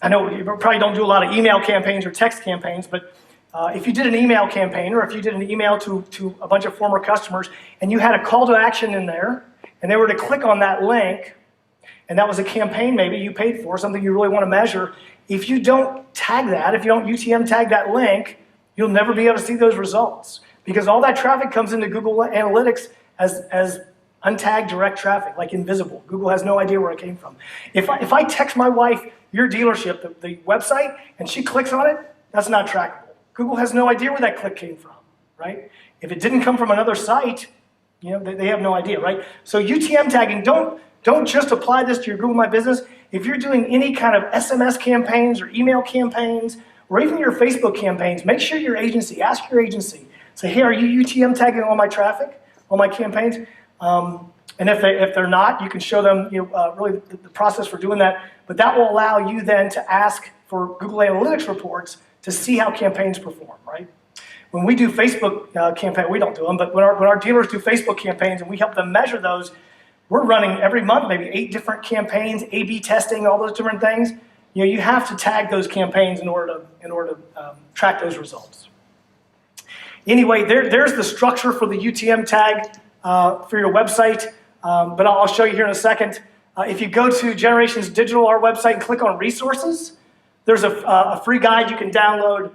know you probably don't do a lot of email campaigns or text campaigns, but if you did an email campaign or if you did an email to a bunch of former customers and you had a call to action in there and they were to click on that link, and that was a campaign maybe you paid for, something you really want to measure, if you don't tag that, if you don't UTM tag that link, you'll never be able to see those results because all that traffic comes into Google Analytics as untagged direct traffic, like invisible. Google has no idea where it came from. If I text my wife your dealership, the website, and she clicks on it, that's not trackable. Google has no idea where that click came from, right? If it didn't come from another site, you know, they have no idea, right? So UTM tagging, don't just apply this to your Google My Business. If you're doing any kind of SMS campaigns or email campaigns, or even your Facebook campaigns, make sure your agency, ask your agency, say, hey, are you UTM tagging all my traffic, all my campaigns? And if they're not, you can show them really the process for doing that. But that will allow you then to ask for Google Analytics reports to see how campaigns perform, right? When we do Facebook campaigns, we don't do them, but when our dealers do Facebook campaigns and we help them measure those, we're running every month maybe 8 different campaigns, A/B testing, all those different things. You know, you have to tag those campaigns in order to track those results. Anyway, there's the structure for the UTM tag for your website, but I'll show you here in a second. If you go to Generations Digital, our website, and click on resources, there's a free guide you can download,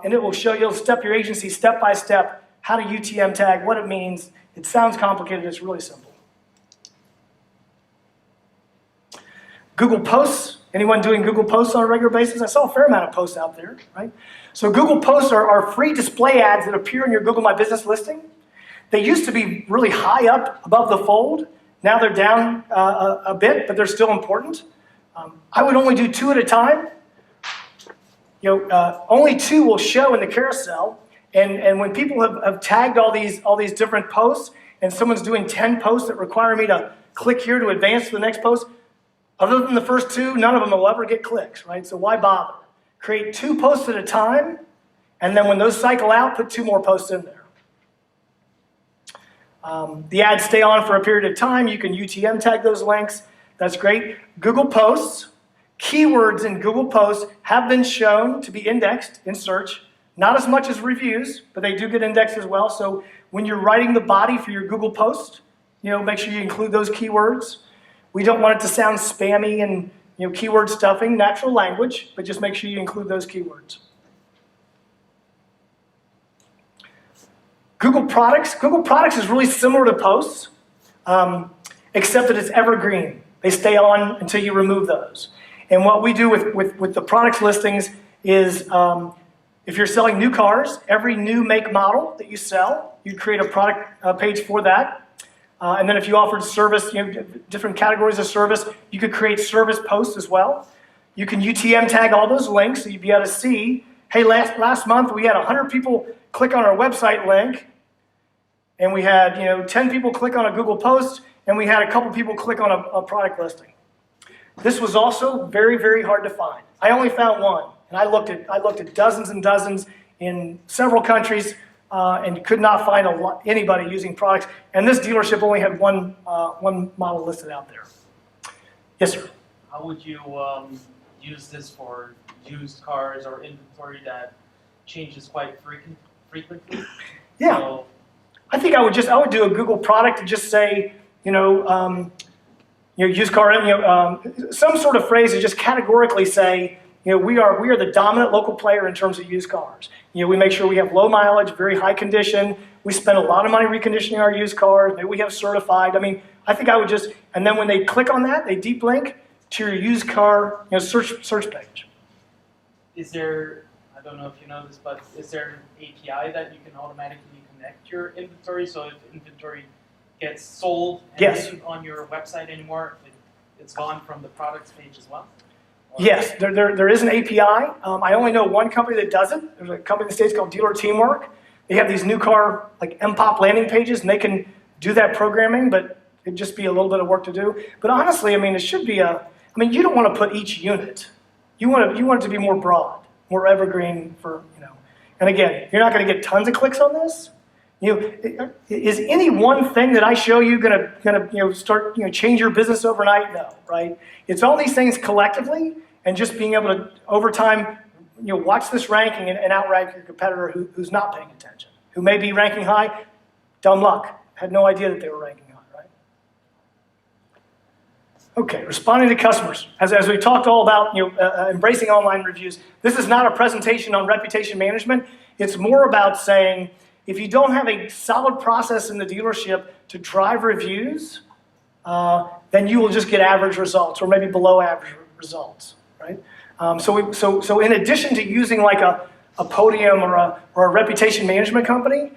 and it will show you, it'll step your agency step by step how to UTM tag, what it means. It sounds complicated, it's really simple. Google Posts. Anyone doing Google Posts on a regular basis? I saw a fair amount of posts out there, right? So Google Posts are free display ads that appear in your Google My Business listing. They used to be really high up above the fold. Now they're down a bit, but they're still important. I would only do 2 at a time. Only 2 will show in the carousel. And when people have tagged all these different posts, and someone's doing 10 posts that require me to click here to advance to the next post, other than the first 2, none of them will ever get clicks, right? So why bother? Create 2 posts at a time, and then when those cycle out, put 2 more posts in there. The ads stay on for a period of time. You can UTM tag those links. That's great. Google Posts, keywords in Google Posts have been shown to be indexed in search. Not as much as reviews, but they do get indexed as well. So when you're writing the body for your Google post, make sure you include those keywords. We don't want it to sound spammy and keyword stuffing, natural language, but just make sure you include those keywords. Google Products is really similar to Posts, except that it's evergreen. They stay on until you remove those. And what we do with the products listings is if you're selling new cars, every new make model that you sell, you create a product page for that. And then if you offered service, different categories of service, you could create service posts as well. You can UTM tag all those links so you'd be able to see, hey, last month we had 100 people click on our website link, and we had 10 people click on a Google post, and we had a couple people click on a product listing. This was also very, very hard to find. I only found one, and I looked at dozens and dozens in several countries. And could not find anybody using products. And this dealership only had one model listed out there. Yes, sir? How would you use this for used cars or inventory that changes quite frequently? Yeah. So, I think I would do a Google product and just say, used car, some sort of phrase to just categorically say, we are the dominant local player in terms of used cars. We make sure we have low mileage, very high condition. We spend a lot of money reconditioning our used cars. Maybe we have certified. I think I would just, and then when they click on that, they deep link to your used car search page. Is there, I don't know if you know this, but is there an API that you can automatically connect your inventory? So if inventory gets sold and Yes. isn't on your website anymore, it's gone from the products page as well? Yes, there is an API. I only know one company that does it. There's a company in the States called Dealer Teamwork. They have these new car MPOP landing pages, and they can do that programming, but it'd just be a little bit of work to do. But honestly, it should be you don't want to put each unit. You want it to be more broad, more evergreen for, And again, you're not going to get tons of clicks on this, Is any one thing that I show you gonna start change your business overnight? No, right? It's all these things collectively, and just being able to over time, watch this ranking and outrank your competitor who's not paying attention, who may be ranking high. Dumb luck. Had no idea that they were ranking high, right? Okay, responding to customers. As we talked all about, embracing online reviews. This is not a presentation on reputation management. It's more about saying, if you don't have a solid process in the dealership to drive reviews, then you will just get average results or maybe below average results, right? So in addition to using like a podium or a reputation management company,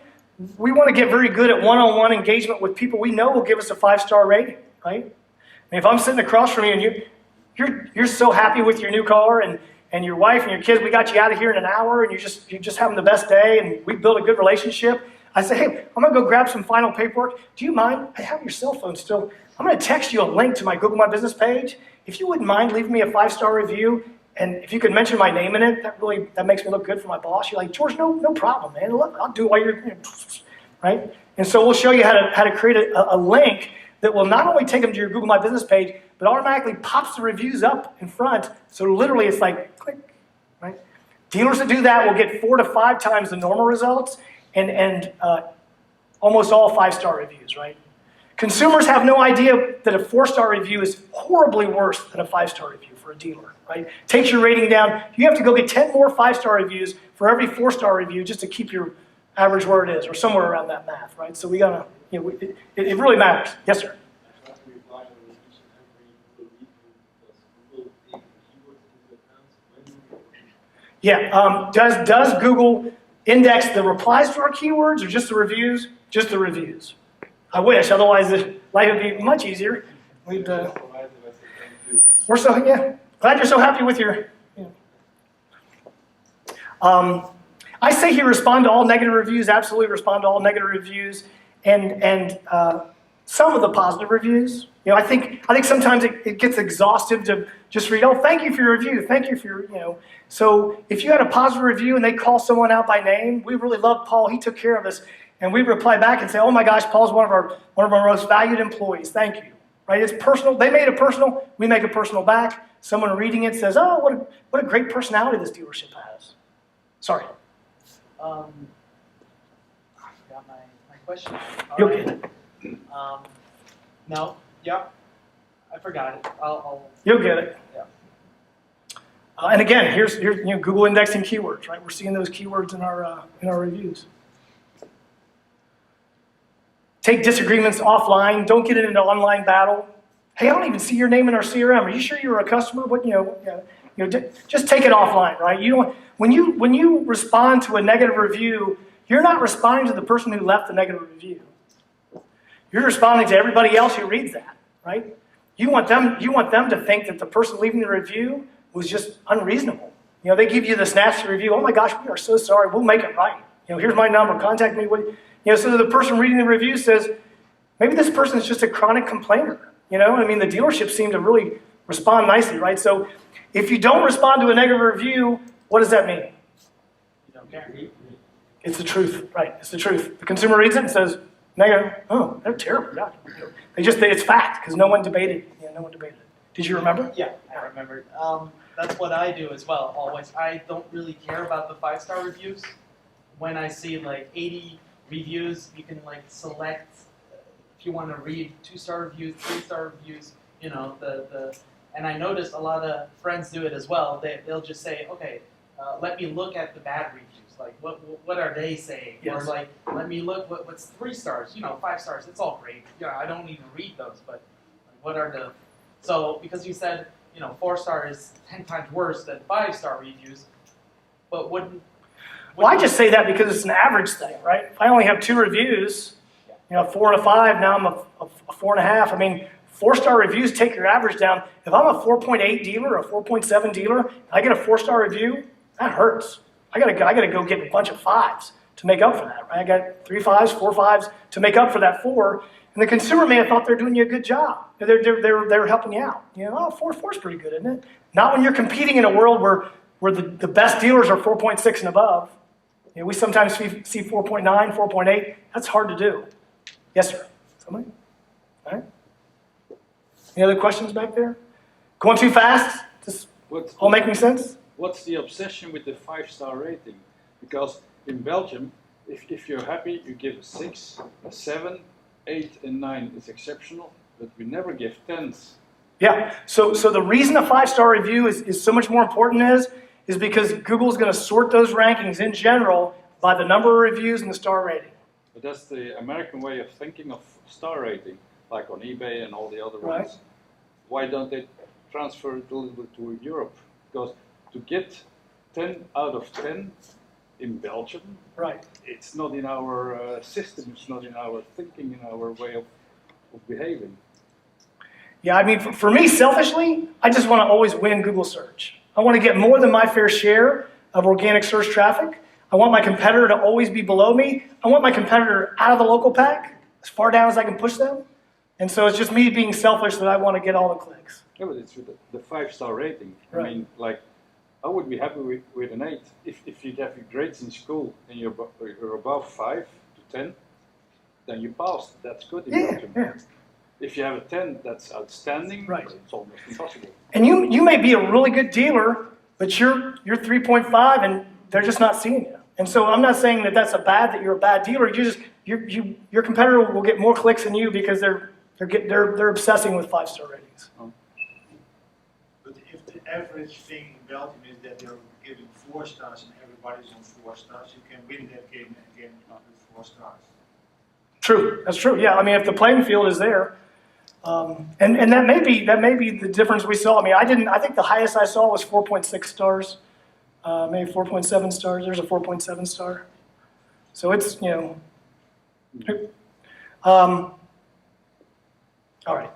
we want to get very good at one-on-one engagement with people we know will give us a 5-star rating, right? And if I'm sitting across from you and you're so happy with your new car and your wife and your kids, we got you out of here in an hour, and you're just having the best day, and we built a good relationship. I say, hey, I'm gonna go grab some final paperwork. Do you mind? I have your cell phone still. I'm gonna text you a link to my Google My Business page. If you wouldn't mind leaving me a 5-star review, and if you could mention my name in it, that makes me look good for my boss. You're like, George, no problem, man. Look, I'll do it while you're, right? And so we'll show you how to create a link that will not only take them to your Google My Business page, but automatically pops the reviews up in front. So literally it's like, click, right? Dealers that do that will get 4 to 5 times the normal results and almost all 5-star reviews, right? Consumers have no idea that a 4-star review is horribly worse than a 5-star review for a dealer, right? Takes your rating down. You have to go get 10 more 5-star reviews for every 4-star review just to keep your average where it is, or somewhere around that math, right? So we gotta, it really matters. Yes, sir. Yeah, does Google index the replies to our keywords or just the reviews? Just the reviews. I wish, otherwise life would be much easier. We're so, glad you're so happy with your, I say here respond to all negative reviews, absolutely respond to all negative reviews, and some of the positive reviews. I think sometimes it gets exhaustive to just read, oh, thank you for your review, thank you for your, So if you had a positive review and they call someone out by name, we really love Paul, he took care of us, and we reply back and say, oh my gosh, Paul's one of our most valued employees, thank you. Right? It's personal. They made it personal, we make it personal back. Someone reading it says, oh, what a great personality this dealership has. Sorry. I forgot my question. You'll get it. No. Yep. I forgot it. I'll. You'll get it. Yeah. And again, here's Google indexing keywords. Right? We're seeing those keywords in our reviews. Take disagreements offline. Don't get into an online battle. Hey, I don't even see your name in our CRM. Are you sure you're a customer? What just take it offline, right? When you respond to a negative review, you're not responding to the person who left the negative review. You're responding to everybody else who reads that, right? You want them to think that the person leaving the review was just unreasonable. They give you this nasty review. Oh my gosh, we are so sorry. We'll make it right. Here's my number. Contact me. So the person reading the review says, maybe this person is just a chronic complainer. The dealerships seem to really respond nicely, right? So if you don't respond to a negative review, what does that mean? You don't care. It's the truth, right? It's the truth. The consumer reads it and says, negative. Oh, they're terrible. God. It's fact because no one debated. No one debated it. Did you remember? Yeah, I remembered. That's what I do as well. Always, I don't really care about the 5-star reviews. When I see like 80 reviews, you can like select if you want to read 2-star reviews, 3-star reviews. And I noticed a lot of friends do it as well. They'll just say, okay, let me look at the bad reviews. Like, what are they saying? Yes. Or like, let me look what's 3 stars. 5 stars. It's all great. I don't even read those. But what are the? So because you said 4-star is 10 times worse than 5-star reviews, but wouldn't? Well, I just say that because it's an average thing, right? If I only have 2 reviews, 4 and a 5. Now I'm a 4.5. 4-star reviews take your average down. If I'm a 4.8 dealer, a 4.7 dealer, and I get a 4-star review, that hurts. I gotta go get a bunch of 5s to make up for that, right? I got 3 5s, 4 5s to make up for that 4. And the consumer may have thought they're doing you a good job. They're helping you out. 4's pretty good, isn't it? Not when you're competing in a world where the best dealers are 4.6 and above. You know, we sometimes see 4.9, 4.8. That's hard to do. Yes, sir. Somebody? All right. Any other questions back there? Going too fast? Just all making sense? What's the obsession with the 5-star rating? Because in Belgium, if you're happy, you give a 6, a 7, 8, and 9 is exceptional, but we never give 10s. Yeah. So the reason a 5-star review is so much more important is because Google's going to sort those rankings in general by the number of reviews and the star rating. But that's the American way of thinking of star rating, like on eBay and all the other Right. ones. Why don't they transfer it a little bit to Europe? Because to get 10 out of 10 in Belgium, Right. it's not in our system, it's not in our thinking, in our way of behaving. Yeah, I mean, for me, selfishly, I just want to always win Google search. I want to get more than my fair share of organic search traffic. I want my competitor to always be below me. I want my competitor out of the local pack, as far down as I can push them. And so it's just me being selfish that I want to get all the clicks. Yeah, but it's with the 5-star rating. Right. I mean, like, I would be happy with an 8. If you have your grades in school and you're above 5 to 10, then you passed. That's good in Belgium. Yeah. If you have a 10, that's outstanding. Right. It's almost impossible. And you may be a really good dealer, but you're 3.5 and they're just not seeing you. And so I'm not saying that that's that you're a bad dealer. Your competitor will get more clicks than you because they're obsessing with 5-star ratings. But if the average thing in Belgium is that they're giving 4 stars and everybody's on 4 stars, you can win that game again with 4 stars. True, that's true. Yeah, I mean, if the playing field is there, and that may be the difference we saw. I mean, I think the highest I saw was 4.6 stars, maybe 4.7 stars. There's a 4.7 star. So it's, you know, all right.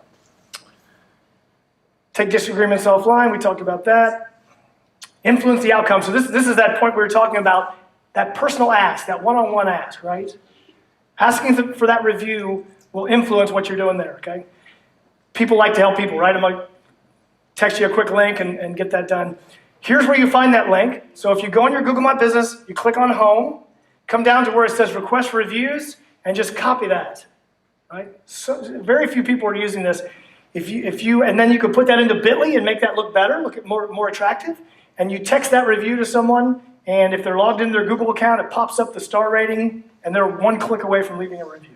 Take disagreements offline. We talked about that. Influence the outcome. So this is that point we were talking about, that personal ask, that one-on-one ask, right? Asking for that review will influence what you're doing there, okay? People like to help people, right? I'm going to text you a quick link and get that done. Here's where you find that link. So if you go on your Google My Business, you click on Home, come down to where it says Request for Reviews, and just copy that, right? So very few people are using this. And then you could put that into Bitly and make that look better, look more attractive, and you text that review to someone, and if they're logged into their Google account, it pops up the star rating, and they're one click away from leaving a review.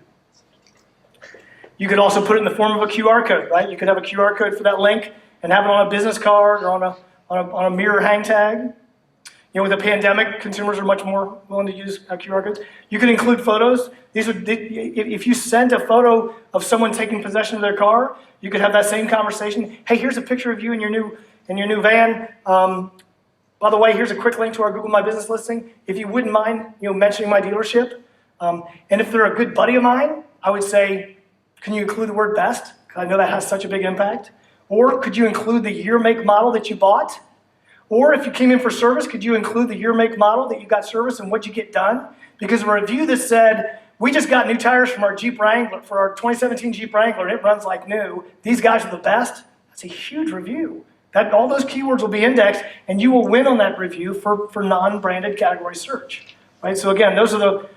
You could also put it in the form of a QR code, right? You could have a QR code for that link and have it on a business card or on a mirror hang tag. You know, with the pandemic, consumers are much more willing to use QR codes. You can include photos. If you send a photo of someone taking possession of their car, you could have that same conversation. Hey, here's a picture of you in your new van. By the way, here's a quick link to our Google My Business listing. If you wouldn't mind, mentioning my dealership, and if they're a good buddy of mine, I would say, can you include the word best? Because I know that has such a big impact. Or could you include the year, make, model that you bought? Or if you came in for service, could you include the year, make, model that you got service and what you get done? Because a review that said, we just got new tires from our Jeep Wrangler, for our 2017 Jeep Wrangler, and it runs like new. These guys are the best. That's a huge review. All those keywords will be indexed, and you will win on that review for non-branded category search, right? So again, those are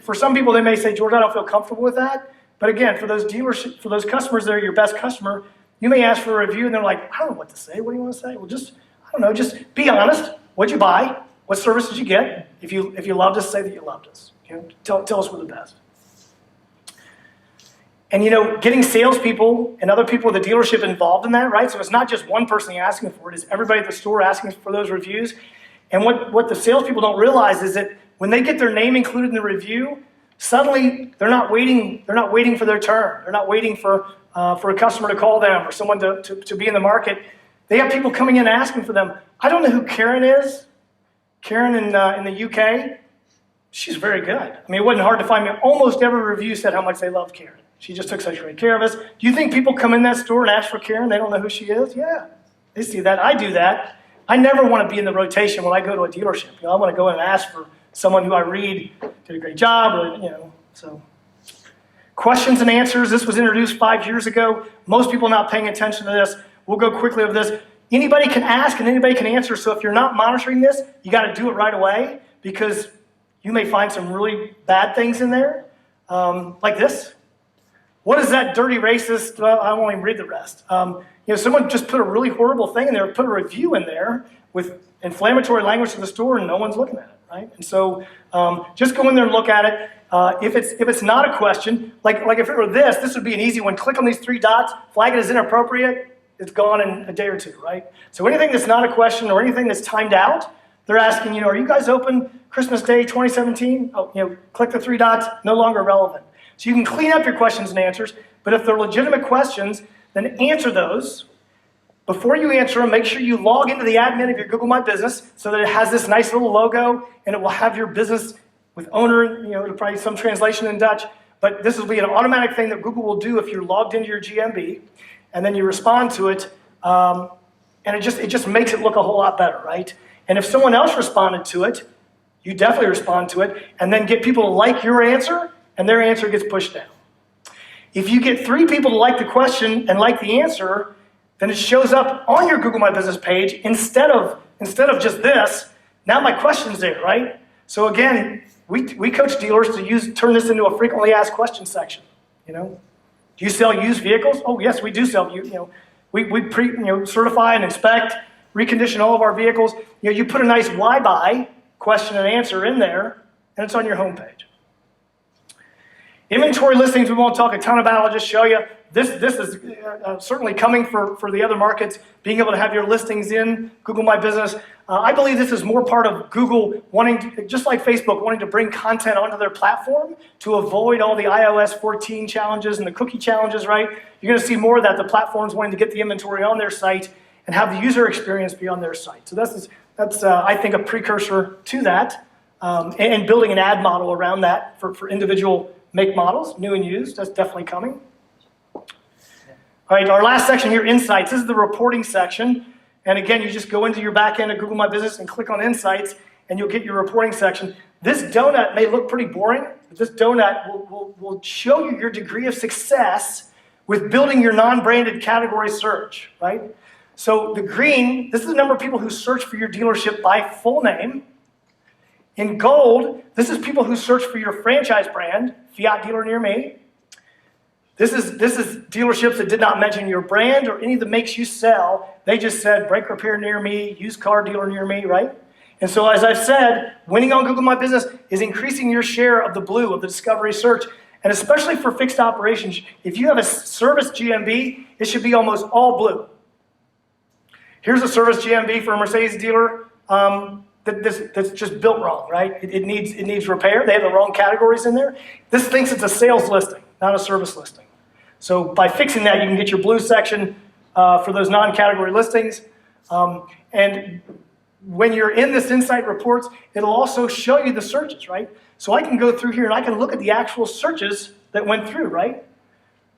for some people they may say, George, I don't feel comfortable with that. But again, for those dealers, for those customers that are your best customer, you may ask for a review, and they're like, I don't know what to say. What do you want to say? Well, I don't know. Just be honest. What'd you buy? What service did you get? If you loved us, say that you loved us. Tell us we're the best. And getting salespeople and other people at the dealership involved in that, right? So it's not just one person asking for it; it's everybody at the store asking for those reviews. And what the salespeople don't realize is that when they get their name included in the review, suddenly they're not waiting for their turn. They're not waiting for a customer to call them or someone to be in the market. They have people coming in asking for them. I don't know who Karen is. Karen in the UK, she's very good. I mean, it wasn't hard to find me. Almost every review said how much they loved Karen. She just took such great care of us. Do you think people come in that store and ask for Karen? They don't know who she is? Yeah, they see that. I do that. I never want to be in the rotation when I go to a dealership. I want to go in and ask for someone who I read did a great job, or so. Questions and answers. This was introduced 5 years ago. Most people not paying attention to this. We'll go quickly over this. Anybody can ask and anybody can answer. So if you're not monitoring this, you got to do it right away. because you may find some really bad things in there, like this. What is that dirty racist? Well, I won't even read the rest. Someone just put a really horrible thing in there, put a review in there with inflammatory language to the store, and no one's looking at it, right? And so just go in there and look at it. If it's not a question, like if it were this would be an easy one. Click on these 3 dots, flag it as inappropriate, it's gone in a day or 2, right? So anything that's not a question or anything that's timed out, they're asking, are you guys open Christmas Day 2017? Oh, click the 3 dots, no longer relevant. So you can clean up your questions and answers, but if they're legitimate questions, then answer those. Before you answer them, make sure you log into the admin of your Google My Business so that it has this nice little logo and it will have your business with owner, it'll probably some translation in Dutch, but this will be an automatic thing that Google will do if you're logged into your GMB, and then you respond to it, and it just makes it look a whole lot better, right? And if someone else responded to it, you definitely respond to it, and then get people to like your answer, and their answer gets pushed down. If you get 3 people to like the question and like the answer, then it shows up on your Google My Business page instead of just this. Now my question's there, right? So again, we coach dealers to turn this into a frequently asked questions section. Do you sell used vehicles? Oh yes, we do sell. We certify and inspect, recondition all of our vehicles. You put a nice why buy question and answer in there, and it's on your homepage. Inventory listings, we won't talk a ton about. I'll just show you. This is certainly coming for the other markets, being able to have your listings in Google My Business. I believe this is more part of Google wanting, just like Facebook, wanting to bring content onto their platform to avoid all the iOS 14 challenges and the cookie challenges, right? You're going to see more of that. The platforms wanting to get the inventory on their site and have the user experience be on their site. So that's I think, a precursor to that, and building an ad model around that for individual make models, new and used. That's definitely coming. All right, our last section here, Insights. This is the reporting section. And again, you just go into your back end of Google My Business and click on Insights, and you'll get your reporting section. This donut may look pretty boring, but this donut will show you your degree of success with building your non-branded category search, right? So the green, this is the number of people who search for your dealership by full name. In gold, this is people who search for your franchise brand, Fiat dealer near me. This is dealerships that did not mention your brand or any of the makes you sell. They just said brake repair near me, used car dealer near me, right? And so as I've said, winning on Google My Business is increasing your share of the blue, of the discovery search. And especially for fixed operations, if you have a service GMB, it should be almost all blue. Here's a service GMB for a Mercedes dealer that's just built wrong, right? It needs repair. They have the wrong categories in there. This thinks it's a sales listing, not a service listing. So by fixing that, you can get your blue section for those non-category listings. And when you're in this Insight Reports, it'll also show you the searches, right? So I can go through here and I can look at the actual searches that went through, right?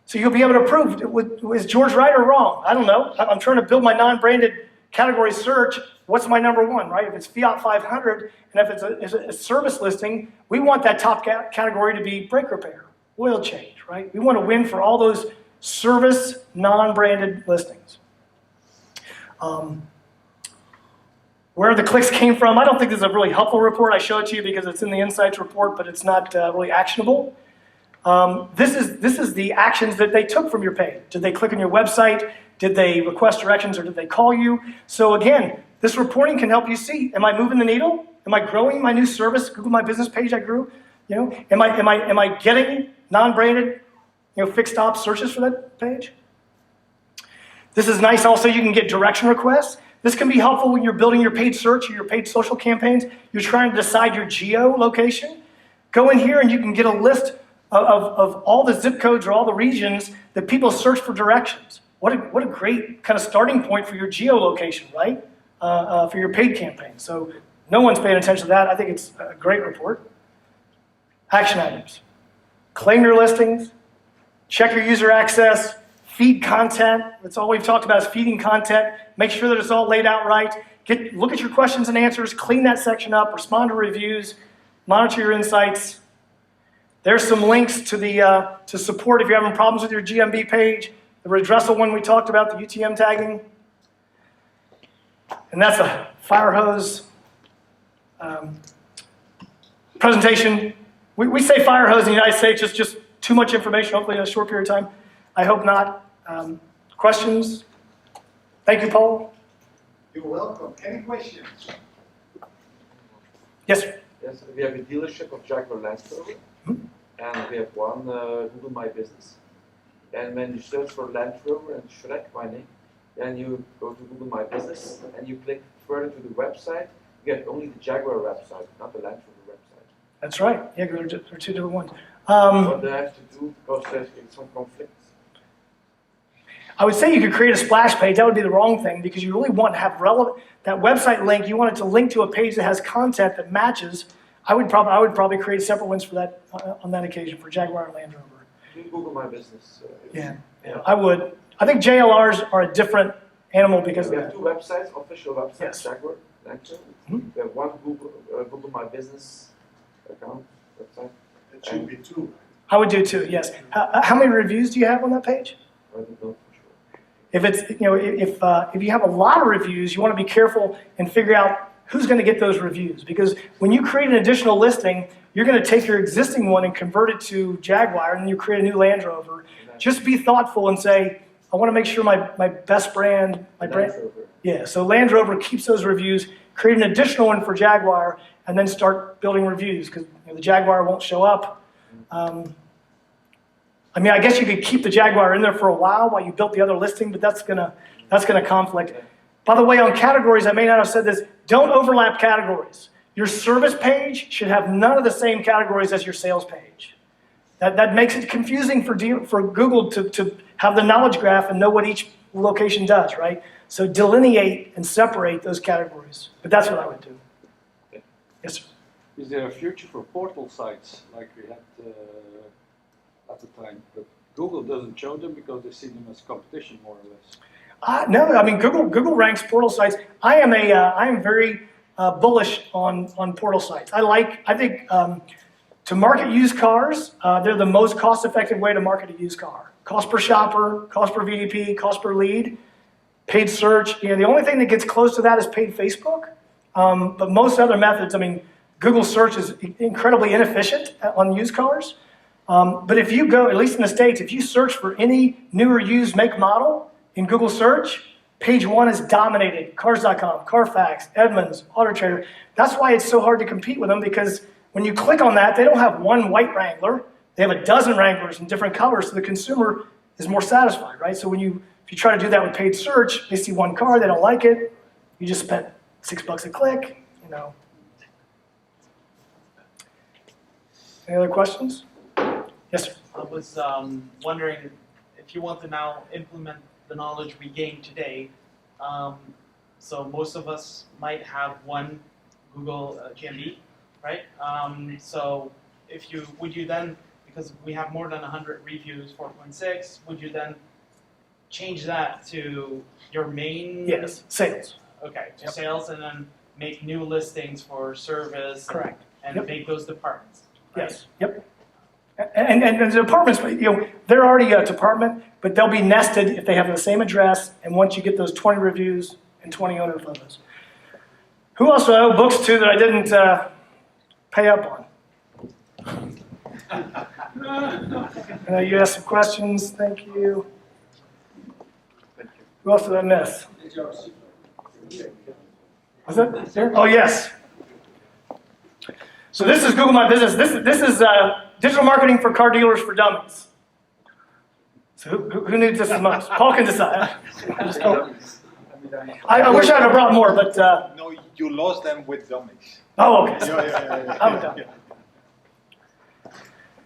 So you'll be able to prove, is George right or wrong? I don't know. I'm trying to build my non-branded category search. What's my number one, right? If it's Fiat 500, and if it's a service listing, we want that top category to be brake repair, oil change, right? We want to win for all those service non-branded listings. Where the clicks came from, I don't think this is a really helpful report. I show it to you because it's in the Insights report, but it's not really actionable. This is the actions that they took from your page. Did they click on your website? Did they request directions, or did they call you? So again, this reporting can help you see, am I moving the needle? Am I growing my new service, Google My Business page I grew? Am I getting non-branded, fixed op searches for that page? This is nice also, you can get direction requests. This can be helpful when you're building your paid search or your paid social campaigns. You're trying to decide your geo-location. Go in here and you can get a list of all the zip codes or all the regions that people search for directions. What a great kind of starting point for your geolocation, right? For your paid campaign. So no one's paying attention to that. I think it's a great report. Action items. Claim your listings. Check your user access. Feed content. That's all we've talked about is feeding content. Make sure that it's all laid out right. Look at your questions and answers. Clean that section up. Respond to reviews. Monitor your insights. There's some links to support if you're having problems with your GMB page. The redressal one we talked about, the UTM tagging. And that's a fire hose presentation. We say fire hose in the United States. It's just too much information, hopefully in a short period of time. I hope not. Questions? Thank you, Paul. You're welcome. Any questions? Yes, sir. Yes, we have a dealership of Jaguar Land Rover, and we have one Google My Business. And when you search for Land Rover and Shrek, my name, then you go to Google My Business and you click further to the website. You get only the Jaguar website, not the Land Rover website. That's right. Yeah, there are two different ones. What do I have to do because there's some conflicts? I would say you could create a splash page. That would be the wrong thing because you really want to have relevant, that website link, you want it to link to a page that has content that matches. I would probably create separate ones for that on that occasion for Jaguar and Land Rover. Do Google My Business. Yeah, I would. I think JLRs are a different animal because we of have that. two websites, official websites, Yes. Jaguar, Land Rover. We have one Google My Business account website. It should be two. I would do too, yes. How many reviews do you have on that page? I don't know for sure. If it's, if you have a lot of reviews, you want to be careful and figure out who's going to get those reviews. Because when you create an additional listing, you're going to take your existing one and convert it to Jaguar, and then you create a new Land Rover. Just be thoughtful and say, I want to make sure my best brand, Land Rover. yeah. So Land Rover keeps those reviews, create an additional one for Jaguar, and then start building reviews because the Jaguar won't show up. I mean, I guess you could keep the Jaguar in there for a while you built the other listing, but that's gonna conflict. By the way, on categories, I may not have said this, don't overlap categories. Your service page should have none of the same categories as your sales page. That makes it confusing for Google to have the knowledge graph and know what each location does, right? So delineate and separate those categories. But that's what I would do. Yes, sir. Is there a future for portal sites like we had at the time? But Google doesn't show them because they see them as competition, more or less. No, I mean Google ranks portal sites. I am very bullish on portal sites. I think to market used cars, they're the most cost-effective way to market a used car. Cost per shopper, cost per VDP, cost per lead, paid search. The only thing that gets close to that is paid Facebook. But most other methods, I mean, Google search is incredibly inefficient on used cars. But if you go, at least in the States, if you search for any new or used make model in Google search, page one is dominated. Cars.com, Carfax, Edmunds, Auto Trader. That's why it's so hard to compete with them because when you click on that, they don't have one white Wrangler. They have a dozen Wranglers in different colors, so the consumer is more satisfied, right? So if you try to do that with paid search, they see one car, they don't like it. You just spent $6 a click, Any other questions? Yes, sir. I was wondering if you want to now implement the knowledge we gained today. So most of us might have one Google GMB, right? So would you then, because we have more than 100 reviews, 4.6, would you then change that to your main? Yes, sales. Okay, to Yep. sales, and then make new listings for service. Correct. And Yep. make those departments. Right? Yes, yep. And the departments, they're already a department, but they'll be nested if they have the same address, and once you get those 20 reviews and 20 owner photos. Who else do I owe books to that I didn't pay up on? I know you asked some questions, thank you. Who else did I miss? Was it there? Oh, yes. So this is Google My Business. This is digital marketing for car dealers for dummies. So who needs this the most? Paul can decide. I wish I had brought more, but No, you lost them with dummies. oh, okay. Yeah. I'm done.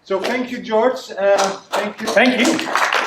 So thank you, George. Thank you. Thank you.